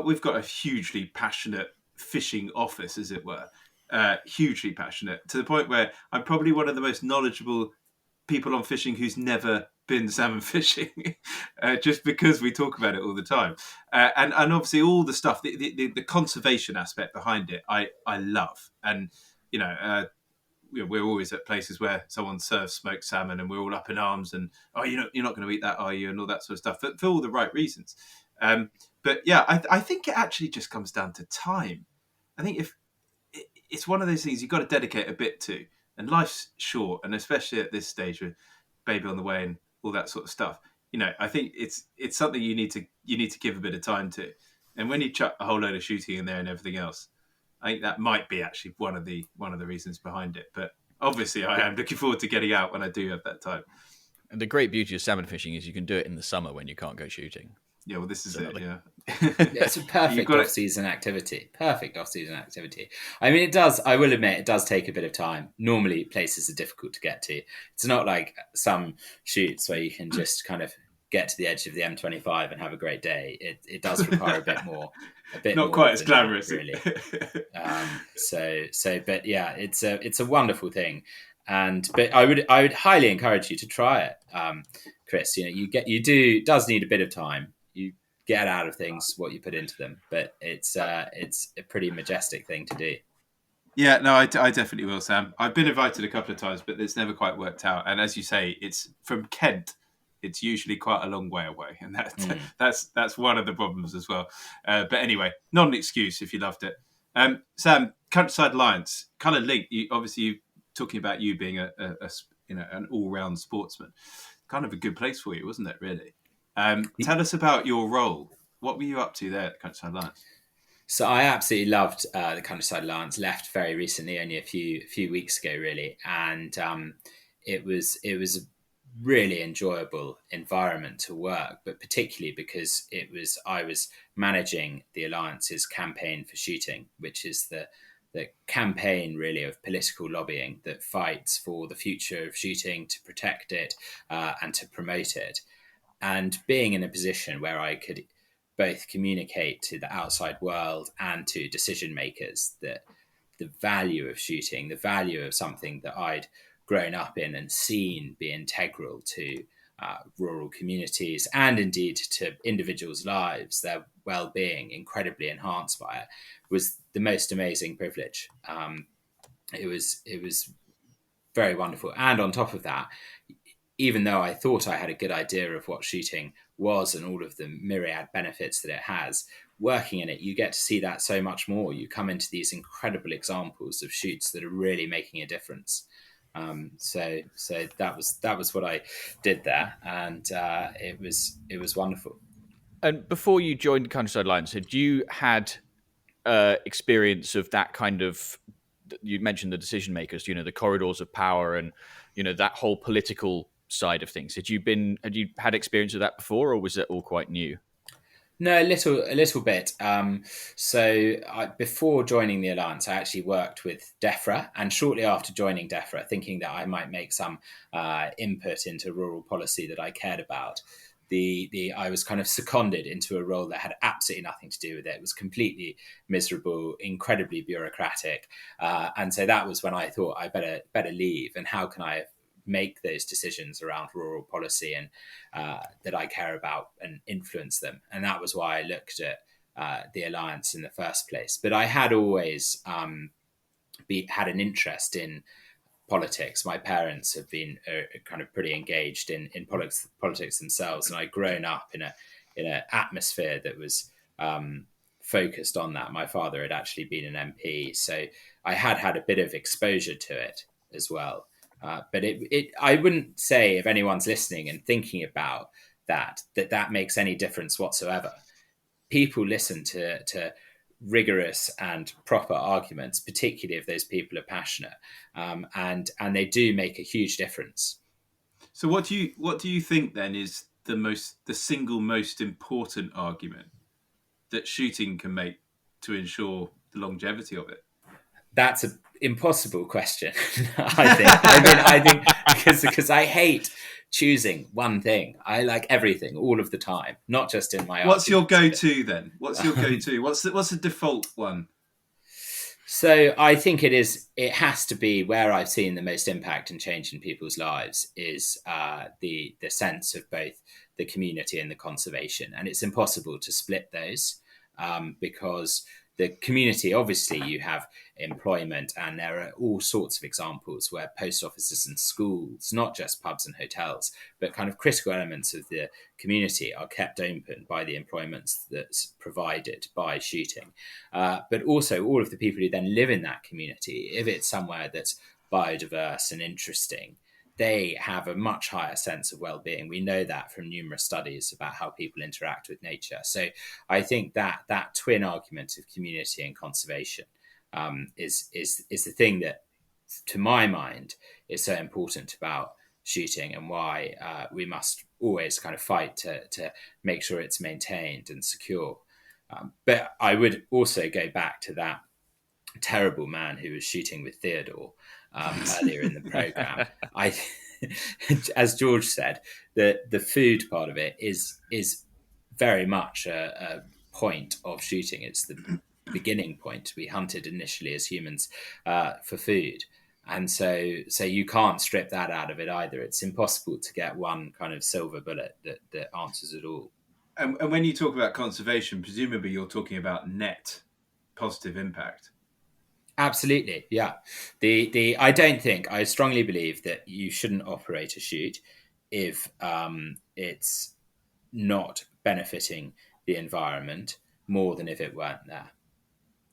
We've got a hugely passionate fishing office, as it were, hugely passionate to the point where I'm probably one of the most knowledgeable people on fishing who's never been salmon fishing, just because we talk about it all the time, and obviously all the stuff, the conservation aspect behind it, I love, and you know. We're always at places where someone serves smoked salmon and we're all up in arms and, oh, you're not going to eat that, are you? And all that sort of stuff, for all the right reasons. But yeah, I think it actually just comes down to time. I think if it's one of those things you've got to dedicate a bit to, and life's short, and especially at this stage with baby on the way and all that sort of stuff, I think it's something you need to give a bit of time to. And when you chuck a whole load of shooting in there and everything else, I think that might be actually one of the reasons behind it. But obviously, I am looking forward to getting out when I do have that time. And the great beauty of salmon fishing is you can do it in the summer when you can't go shooting. Yeah, well, this is it. Yeah, it's a perfect off-season activity. Perfect off-season activity. I mean, it does. I will admit, it does take a bit of time. Normally, places are difficult to get to. It's not like some shoots where you can just kind of get to the edge of the M25 and have a great day. It does require a bit more not quite as than glamorous, that, really. But yeah, it's a wonderful thing. But I would highly encourage you to try it, Chris. It does need a bit of time. You get out of things what you put into them, but it's a pretty majestic thing to do. Yeah, no, I definitely will, Sam. I've been invited a couple of times, but it's never quite worked out. And as you say, it's from Kent. It's usually quite a long way away, and that's one of the problems as well. But anyway, not an excuse if you loved it. Sam, Countryside Lions, kind of linked. You talking about you being an all-round sportsman, kind of a good place for you, wasn't it? Really. Tell us about your role. What were you up to there at Countryside Lions? So I absolutely loved the Countryside Lions. Left very recently, only a few weeks ago, really, and it was a really enjoyable environment to work, but particularly because I was managing the Alliance's campaign for shooting, which is the campaign really of political lobbying that fights for the future of shooting, to protect it and to promote it. And being in a position where I could both communicate to the outside world and to decision makers that the value of shooting, the value of something that I'd grown up in and seen be integral to rural communities and indeed to individuals' lives, their well-being, incredibly enhanced by it, was the most amazing privilege. It was very wonderful. And on top of that, even though I thought I had a good idea of what shooting was and all of the myriad benefits that it has, working in it, you get to see that so much more. You come into these incredible examples of shoots that are really making a difference. So that was what I did there, and it was wonderful. And before you joined Countryside Lions, had you had experience of that kind of? You mentioned the decision makers, the corridors of power, and that whole political side of things. Had you had experience of that before, or was it all quite new? No, a little bit. Before joining the Alliance, I actually worked with DEFRA, and shortly after joining DEFRA, thinking that I might make some input into rural policy that I cared about, I was kind of seconded into a role that had absolutely nothing to do with it. It was completely miserable, incredibly bureaucratic, and so that was when I thought I better leave. And how can I make those decisions around rural policy and that I care about and influence them? And that was why I looked at the Alliance in the first place. But I had always had an interest in politics. My parents have been kind of pretty engaged in politics themselves, and I'd grown up in an atmosphere that was focused on that. My father had actually been an MP, so I had a bit of exposure to it as well. But I wouldn't say, if anyone's listening and thinking about that makes any difference whatsoever. People listen to rigorous and proper arguments, particularly if those people are passionate, and they do make a huge difference. So what do you think then is the single most important argument that shooting can make to ensure the longevity of it? That's an impossible question. I think because I hate choosing one thing. I like everything all of the time, not just in my. What's your go-to then? What's your go-to? What's the default one? So I think it has to be where I've seen the most impact and change in people's lives is the sense of both the community and the conservation. And it's impossible to split those because the community, obviously, you have employment, and there are all sorts of examples where post offices and schools, not just pubs and hotels, but kind of critical elements of the community are kept open by the employment that's provided by shooting. But also all of the people who then live in that community, if it's somewhere that's biodiverse and interesting, they have a much higher sense of well-being. We know that from numerous studies about how people interact with nature. So I think that twin argument of community and conservation is the thing that, to my mind, is so important about shooting, and why we must always kind of fight to make sure it's maintained and secure. But I would also go back to that terrible man who was shooting with Theodore earlier in the program. as George said, the food part of it is very much a point of shooting. It's the beginning point. We hunted initially as humans for food. And so you can't strip that out of it either. It's impossible to get one kind of silver bullet that answers it all. And when you talk about conservation, presumably you're talking about net positive impact. Absolutely, yeah. I strongly believe that you shouldn't operate a shoot if it's not benefiting the environment more than if it weren't there.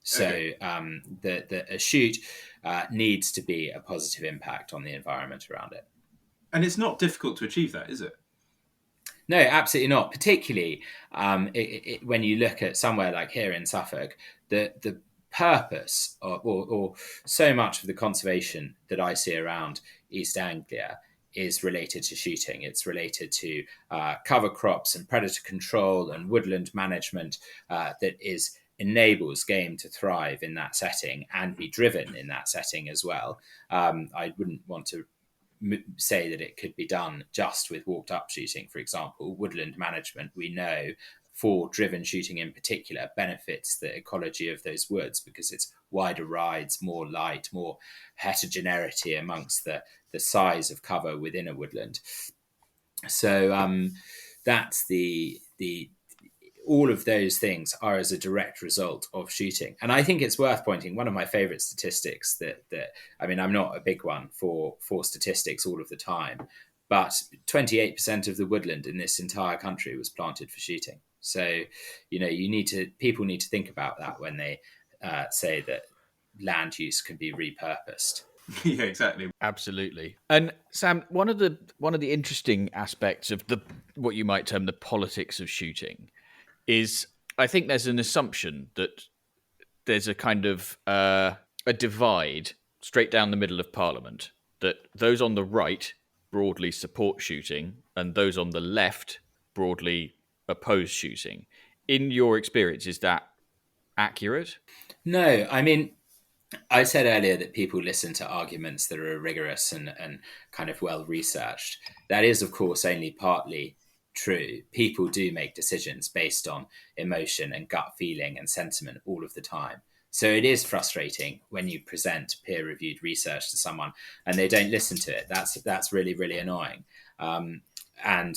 So Okay. A shoot needs to be a positive impact on the environment around it. And it's not difficult to achieve that, is it? No, absolutely not. Particularly when you look at somewhere like here in Suffolk, the purpose or so much of the conservation that I see around East Anglia is related to shooting. It's related to cover crops and predator control and woodland management that enables game to thrive in that setting and be driven in that setting as well. I wouldn't want to say that it could be done just with walked up shooting, for example. Woodland management, we know, for driven shooting in particular, benefits the ecology of those woods because it's wider rides, more light, more heterogeneity amongst the size of cover within a woodland. So that's the all of those things are as a direct result of shooting. And I think it's worth pointing, one of my favorite statistics that I mean, I'm not a big one for statistics all of the time, but 28% of the woodland in this entire country was planted for shooting. So, people need to think about that when they say that land use can be repurposed. Yeah, exactly. Absolutely. And Sam, one of the interesting aspects of what you might term the politics of shooting is, I think there's an assumption that there's a kind of a divide straight down the middle of Parliament, that those on the right broadly support shooting and those on the left broadly oppose shooting. In your experience, is that accurate? No, I mean, I said earlier that people listen to arguments that are rigorous and kind of well researched. That is, of course, only partly true. People do make decisions based on emotion and gut feeling and sentiment all of the time. So it is frustrating when you present peer-reviewed research to someone and they don't listen to it. That's really, really annoying and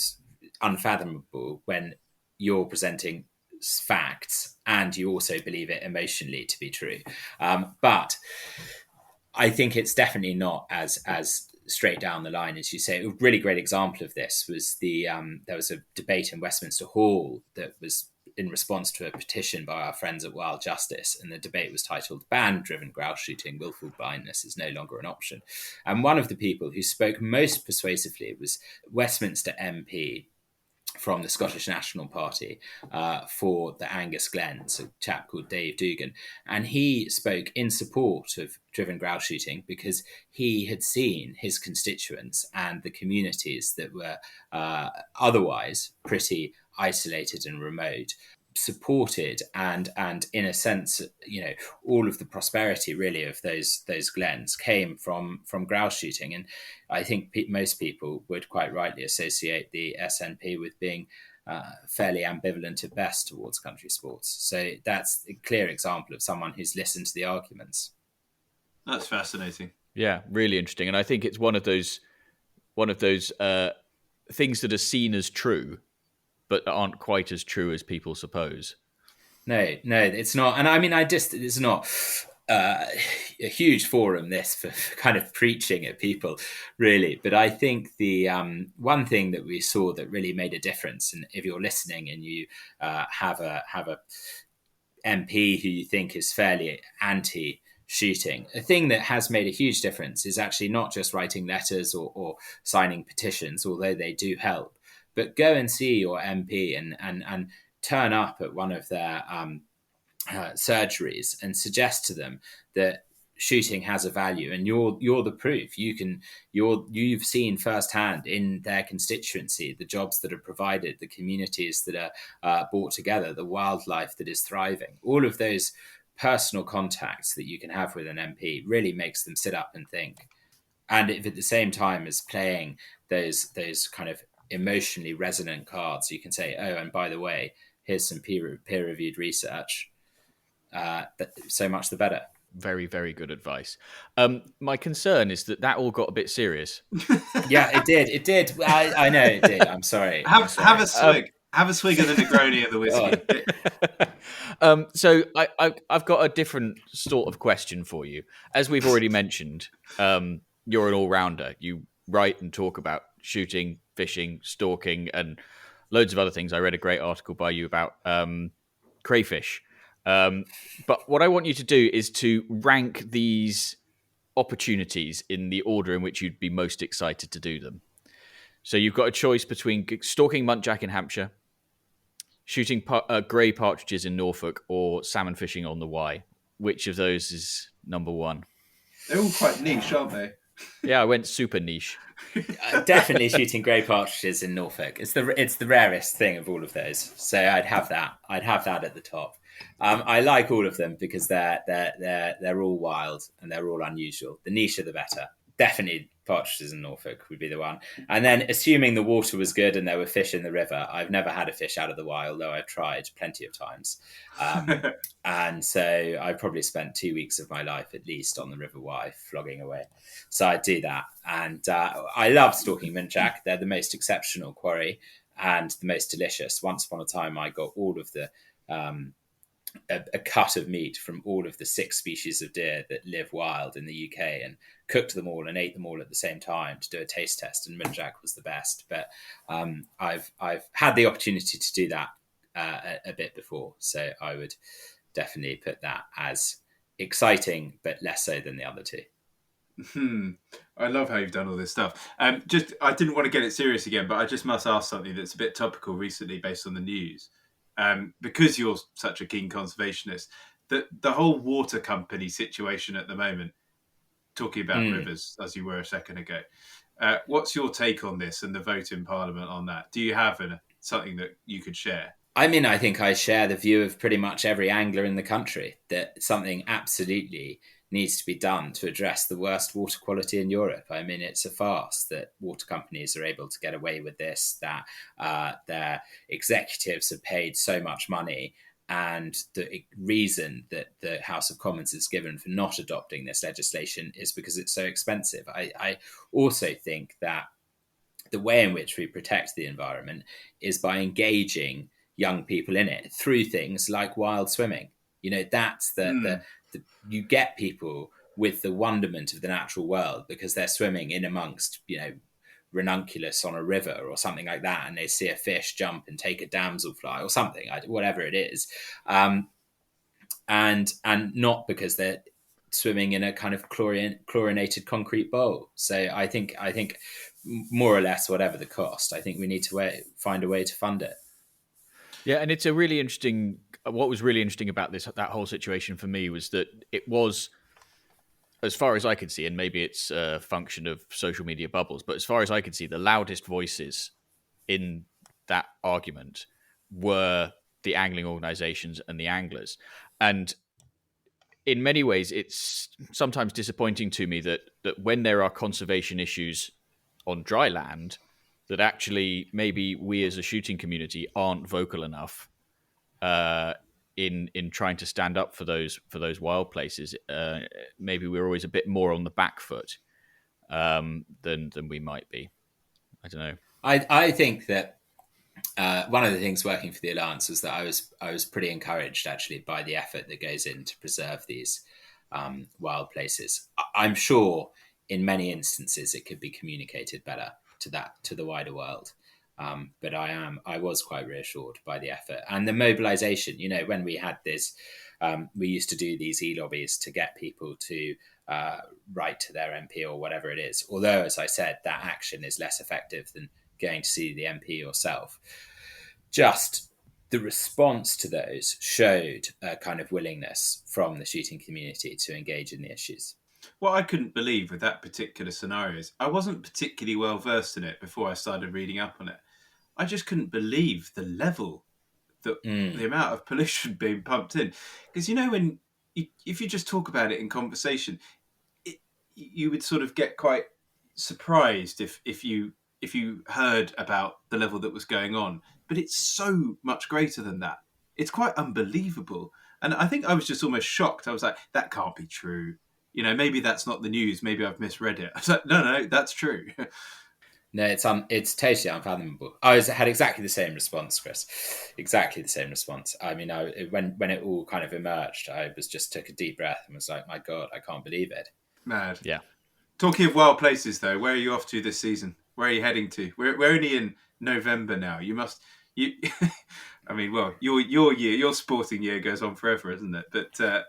unfathomable when you're presenting facts and you also believe it emotionally to be true. But I think it's definitely not as straight down the line as you say. A really great example of this was there was a debate in Westminster Hall that was in response to a petition by our friends at Wild Justice, and the debate was titled "Ban Driven Grouse Shooting, Willful Blindness is no longer an option." And one of the people who spoke most persuasively was Westminster MP from the Scottish National Party for the Angus Glens, a chap called Dave Dugan. And he spoke in support of driven grouse shooting because he had seen his constituents and the communities that were otherwise pretty isolated and remote supported and in a sense, all of the prosperity really of those glens came from grouse shooting. And I think most people would quite rightly associate the SNP with being fairly ambivalent at best towards country sports. So that's a clear example of someone who's listened to the arguments. That's fascinating. Yeah, really interesting. And I think it's one of those things that are seen as true but aren't quite as true as people suppose. No, it's not. And I mean, it's not a huge forum, this, for kind of preaching at people, really. But I think the one thing that we saw that really made a difference, and if you're listening and you have a MP who you think is fairly anti-shooting, a thing that has made a huge difference is actually not just writing letters or signing petitions, although they do help, but go and see your MP and turn up at one of their surgeries and suggest to them that shooting has a value, and you're the proof. You've seen firsthand in their constituency the jobs that are provided, the communities that are brought together, the wildlife that is thriving. All of those personal contacts that you can have with an MP really makes them sit up and think. and if at the same time as playing those kind of emotionally resonant cards, you can say, oh, and by the way, here's some peer reviewed research. So much the better. Very, very good advice. My concern is that all got a bit serious. Yeah, it did. It did. I know it did. I'm sorry. Have a swig. Have a swig of the Negroni and the whiskey. So I've got a different sort of question for you. As we've already mentioned, you're an all-rounder. You write and talk about shooting, fishing, stalking, and loads of other things. I read a great article by you about crayfish. But what I want you to do is to rank these opportunities in the order in which you'd be most excited to do them. So you've got a choice between stalking muntjac in Hampshire, shooting grey partridges in Norfolk, or salmon fishing on the Wye. Which of those is number one? They're all quite niche, aren't they? Yeah, I went super niche. Definitely shooting grey partridges in Norfolk. It's the rarest thing of all of those. So I'd have that. I'd have that at the top. I like all of them because they're all wild and they're all unusual. The nicher, the better. Definitely partridges in Norfolk would be the one. And then assuming the water was good and there were fish in the river, I've never had a fish out of the Wye, although I've tried plenty of times. And so I probably spent 2 weeks of my life at least on the River Wye flogging away. So I'd do that. And I love stalking muntjac. They're the most exceptional quarry and the most delicious. Once upon a time, I got all of the a cut of meat from all of the 6 species of deer that live wild in the UK and cooked them all and ate them all at the same time to do a taste test, and muntjac was the best. But I've had the opportunity to do that a bit before, so I would definitely put that as exciting, but less so than the other two. I love how you've done all this stuff. I didn't want to get it serious again, but I just must ask something that's a bit topical recently based on the news. Because you're such a keen conservationist, the whole water company situation at the moment, talking about rivers as you were a second ago, what's your take on this and the vote in Parliament on that? Do you have something that you could share? I mean, I think I share the view of pretty much every angler in the country that something absolutely needs to be done to address the worst water quality in Europe. I mean, it's a farce that water companies are able to get away with this, that their executives have paid so much money. And the reason that the House of Commons is given for not adopting this legislation is because it's so expensive. I also think that the way in which we protect the environment is by engaging young people in it through things like wild swimming. You know, that's you get people with the wonderment of the natural world because they're swimming in amongst, ranunculus on a river or something like that, and they see a fish jump and take a damselfly or something, whatever it is, and not because they're swimming in a kind of chlorinated concrete bowl. So I think more or less, whatever the cost, I think we need to find a way to fund it. Yeah, and it's a really interesting. What was really interesting about that whole situation for me was that it was, as far as I could see, and maybe it's a function of social media bubbles, but as far as I could see, the loudest voices in that argument were the angling organisations and the anglers. And in many ways, it's sometimes disappointing to me that when there are conservation issues on dry land, that actually maybe we as a shooting community aren't vocal enough in trying to stand up for those wild places. Maybe we're always a bit more on the back foot than we might be. I don't know. I think that one of the things working for the Alliance was that I was pretty encouraged actually by the effort that goes in to preserve these wild places. I'm sure in many instances it could be communicated better to the wider world. But I was quite reassured by the effort and the mobilization. You know, when we had this, we used to do these e-lobbies to get people to write to their MP or whatever it is. Although, as I said, that action is less effective than going to see the MP yourself. Just the response to those showed a kind of willingness from the shooting community to engage in the issues. What I couldn't believe with that particular scenario is I wasn't particularly well versed in it before I started reading up on it. I just couldn't believe the level, the amount of pollution being pumped in. Because, if you just talk about it in conversation, you would sort of get quite surprised if you heard about the level that was going on, but it's so much greater than that. It's quite unbelievable. And I think I was just almost shocked. I was like, that can't be true. Maybe that's not the news. Maybe I've misread it. I was like, no, that's true. No, it's totally unfathomable. I had exactly the same response, Chris. Exactly the same response. I mean, when it all kind of emerged, I took a deep breath and was like, my God, I can't believe it. Mad. Yeah. Talking of wild places, though, where are you off to this season? Where are you heading to? We're only in November now. I mean, well, your sporting year goes on forever, isn't it? But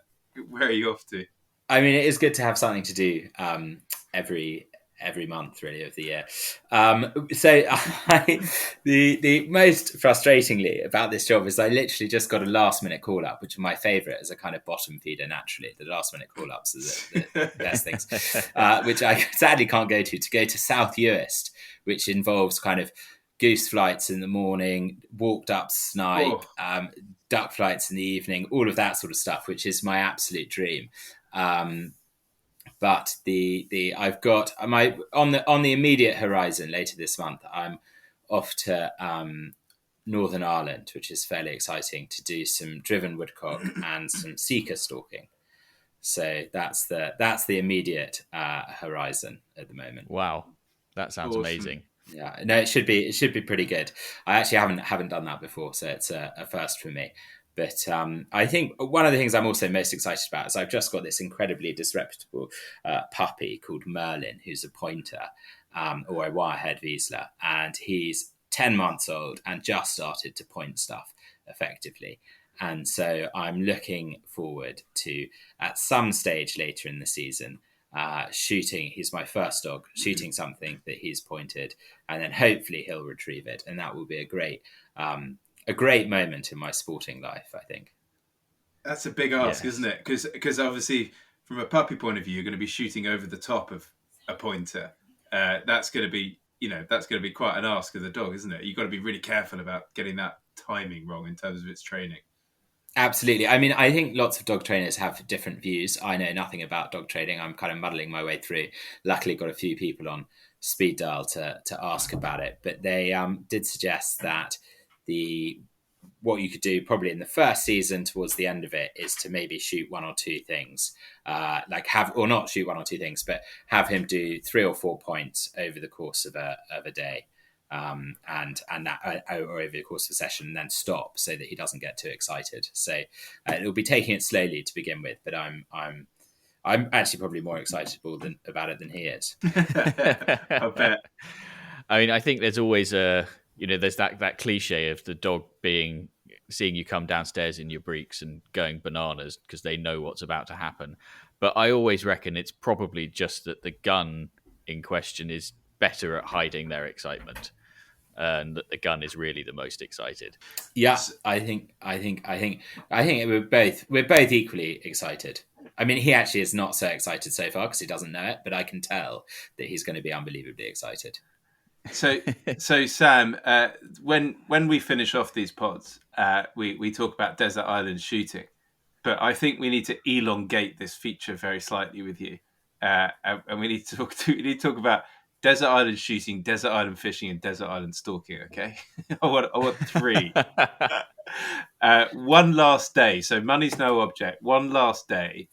where are you off to? I mean, it is good to have something to do every month, really, of the year. The most frustratingly about this job is I literally just got a last minute call up, which is my favourite as a kind of bottom feeder. Naturally, the last minute call ups are the best things, which I sadly can't go to South Uist, which involves kind of goose flights in the morning, walked up snipe, duck flights in the evening, all of that sort of stuff, which is my absolute dream. But I've got my on the immediate horizon later this month. I'm off to Northern Ireland, which is fairly exciting, to do some driven woodcock and some seeker stalking. So that's the immediate horizon at the moment. Wow, that sounds amazing. Yeah, no, it should be pretty good. I actually haven't done that before, so it's a first for me. But I think one of the things I'm also most excited about is I've just got this incredibly disreputable puppy called Merlin, who's a pointer or a wirehead Wiesler, and he's 10 months old and just started to point stuff effectively. And so I'm looking forward to, at some stage later in the season, shooting. He's my first dog, shooting something that he's pointed, and then hopefully he'll retrieve it, and that will be a great moment in my sporting life, I think. That's a big ask, isn't it? Because obviously, from a puppy point of view, you're going to be shooting over the top of a pointer. That's going to be quite an ask of the dog, isn't it? You've got to be really careful about getting that timing wrong in terms of its training. Absolutely. I mean, I think lots of dog trainers have different views. I know nothing about dog training. I'm kind of muddling my way through. Luckily, got a few people on speed dial to ask about it. But they did suggest that what you could do probably in the first season towards the end of it is to maybe shoot one or two things, not shoot one or two things, but have him do 3 or 4 points over the course of a day. And that or over the course of a session, and then stop so that he doesn't get too excited. So it'll be taking it slowly to begin with, but I'm actually probably more excited about it than he is. I bet. I mean, I think there's always there's that cliche of the dog seeing you come downstairs in your breeks and going bananas because they know what's about to happen. But I always reckon it's probably just that the gun in question is better at hiding their excitement, and that the gun is really the most excited. Yeah, I think we're both equally excited. I mean, he actually is not so excited so far because he doesn't know it, but I can tell that he's going to be unbelievably excited. So Sam, when we finish off these pods, we talk about desert island shooting, but I think we need to elongate this feature very slightly with you, and we need to talk about desert island shooting, desert island fishing, and desert island stalking. Okay, I want 3. One last day. So money's no object. One last day.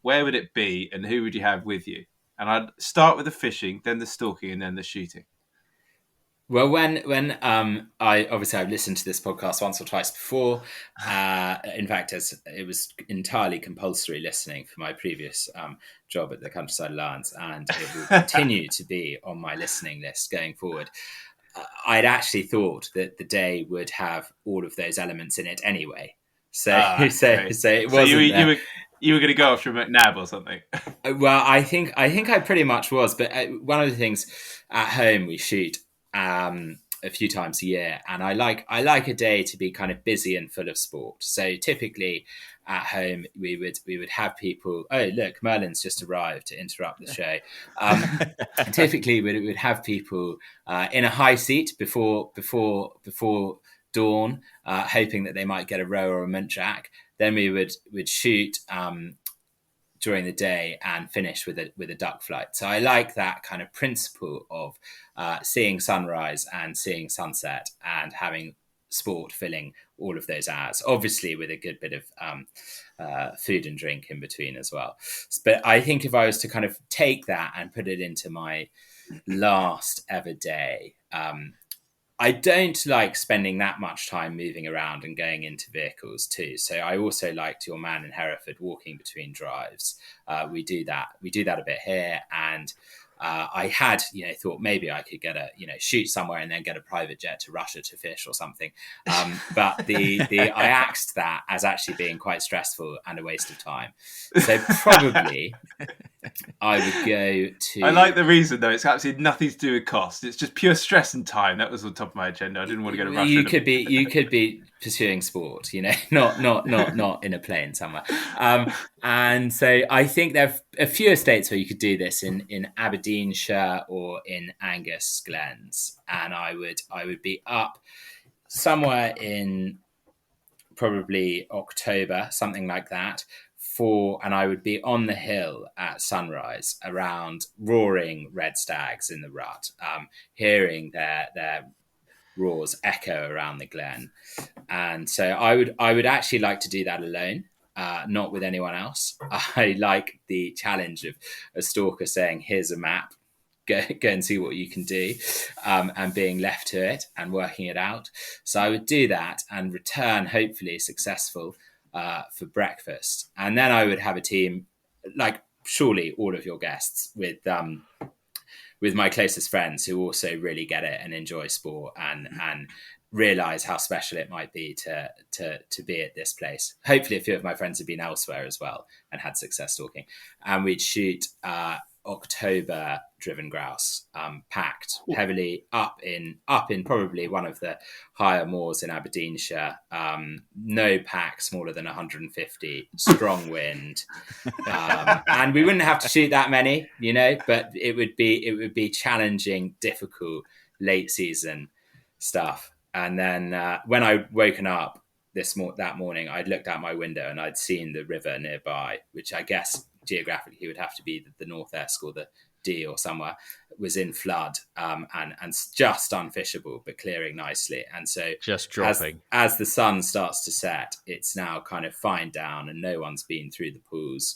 Where would it be, and who would you have with you? And I'd start with the fishing, then the stalking, and then the shooting. Well, when I've listened to this podcast once or twice before. In fact, as it was entirely compulsory listening for my previous job at the Countryside Alliance, and it will continue to be on my listening list going forward. I'd actually thought that the day would have all of those elements in it anyway. So it wasn't. You were going to go after McNabb or something. Well, I think I pretty much was. But one of the things at home we shoot a few times a year, and I like a day to be kind of busy and full of sport. So typically at home we would have people. Oh, look, Merlin's just arrived to interrupt the show. Typically we would have people in a high seat before dawn, hoping that they might get a roe or a muntjac. Then we would shoot during the day and finish with a duck flight. So I like that kind of principle of seeing sunrise and seeing sunset and having sport filling all of those hours, obviously with a good bit of food and drink in between as well. But I think if I was to kind of take that and put it into my last ever day, I don't like spending that much time moving around and going into vehicles too. So I also liked your man in Hereford walking between drives. We do that a bit here, and I had, thought maybe I could get shoot somewhere and then get a private jet to Russia to fish or something. But I axed that as actually being quite stressful and a waste of time. So probably I would go to... I like the reason, though. It's absolutely nothing to do with cost. It's just pure stress and time. That was on top of my agenda. I didn't want to go to Russia. You could be pursuing sport, not in a plane somewhere. And so I think there are a few estates where you could do this in Aberdeenshire or in Angus Glens. And I would be up somewhere in probably October, something like that, and I would be on the hill at sunrise around roaring red stags in the rut, hearing their roars echo around the glen. And so I would actually like to do that alone, not with anyone else. I like the challenge of a stalker saying, here's a map, go and see what you can do, and being left to it and working it out. So I would do that and return, hopefully successful, for breakfast. And then I would have a team, like surely all of your guests, with my closest friends who also really get it and enjoy sport and realize how special it might be to be at this place. Hopefully a few of my friends have been elsewhere as well and had success stalking. And we'd shoot October driven grouse, packed heavily up in probably one of the higher moors in Aberdeenshire. No pack smaller than 150, strong wind, and we wouldn't have to shoot that many, but it would be challenging, difficult late season stuff. And then when I woken up that morning, I'd looked out my window and I'd seen the river nearby, which I guess geographically would have to be the North Esk or the Dee or somewhere, was in flood, and just unfishable, but clearing nicely. And so just dropping as the sun starts to set, it's now kind of fine down and no one's been through the pools.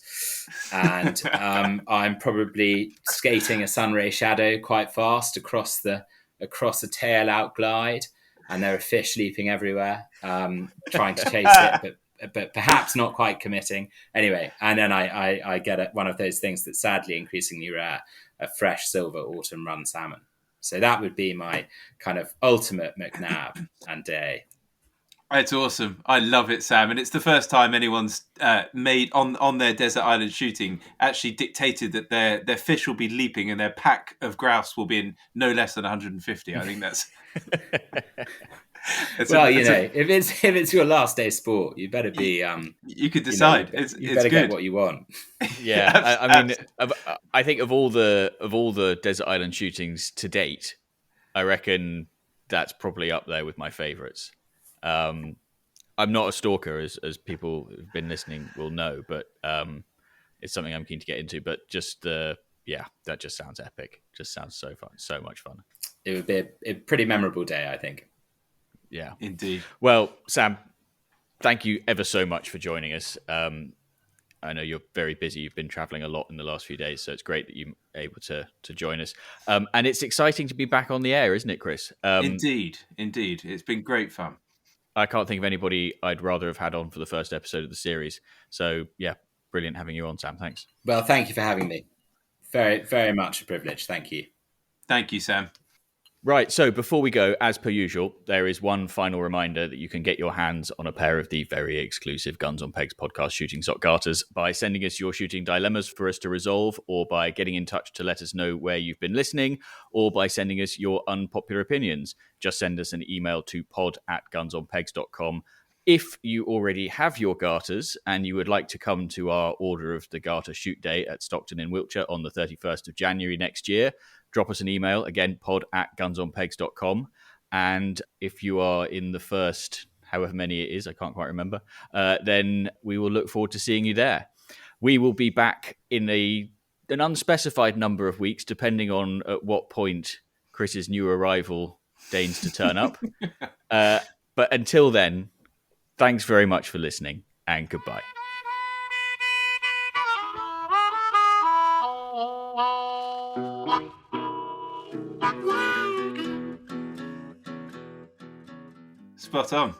And I'm probably skating a sunray shadow quite fast across a tail out glide, and there are fish leaping everywhere, trying to chase it, but perhaps not quite committing. Anyway, and then I get one of those things that's sadly increasingly rare, a fresh silver autumn run salmon. So that would be my kind of ultimate McNab and day. It's awesome. I love it, Sam. And it's the first time anyone's made on their desert island shooting actually dictated that their fish will be leaping and their pack of grouse will be in no less than 150. I think that's... if it's your last day sport, you better be. You could decide. You better get what you want. Yeah, I mean, I think of all the desert island shootings to date, I reckon that's probably up there with my favourites. I'm not a stalker, as people who've been listening will know, but it's something I'm keen to get into. But just that just sounds epic. Just sounds so fun, so much fun. It would be a pretty memorable day, I think. Yeah, indeed. Well, Sam, thank you ever so much for joining us. I know you're very busy. You've been traveling a lot in the last few days, so it's great that you're able to join us. And it's exciting to be back on the air, isn't it, Chris? Indeed. It's been great fun. I can't think of anybody I'd rather have had on for the first episode of the series. So, yeah, brilliant having you on, Sam. Thanks. Well, thank you for having me. Very, very much a privilege. Thank you. Thank you, Sam. Right, so before we go, as per usual, there is one final reminder that you can get your hands on a pair of the very exclusive Guns on Pegs podcast shooting sock garters by sending us your shooting dilemmas for us to resolve, or by getting in touch to let us know where you've been listening, or by sending us your unpopular opinions. Just send us an email to pod@gunsonpegs.com. If you already have your garters and you would like to come to our Order of the Garter shoot day at Stockton in Wiltshire on the 31st of January next year, drop us an email, again, pod@gunsonpegs.com. And if you are in the first, however many it is, I can't quite remember, then we will look forward to seeing you there. we will be back in an unspecified number of weeks, depending on at what point Chris's new arrival deigns to turn up. But until then, thanks very much for listening, and goodbye. Spot on.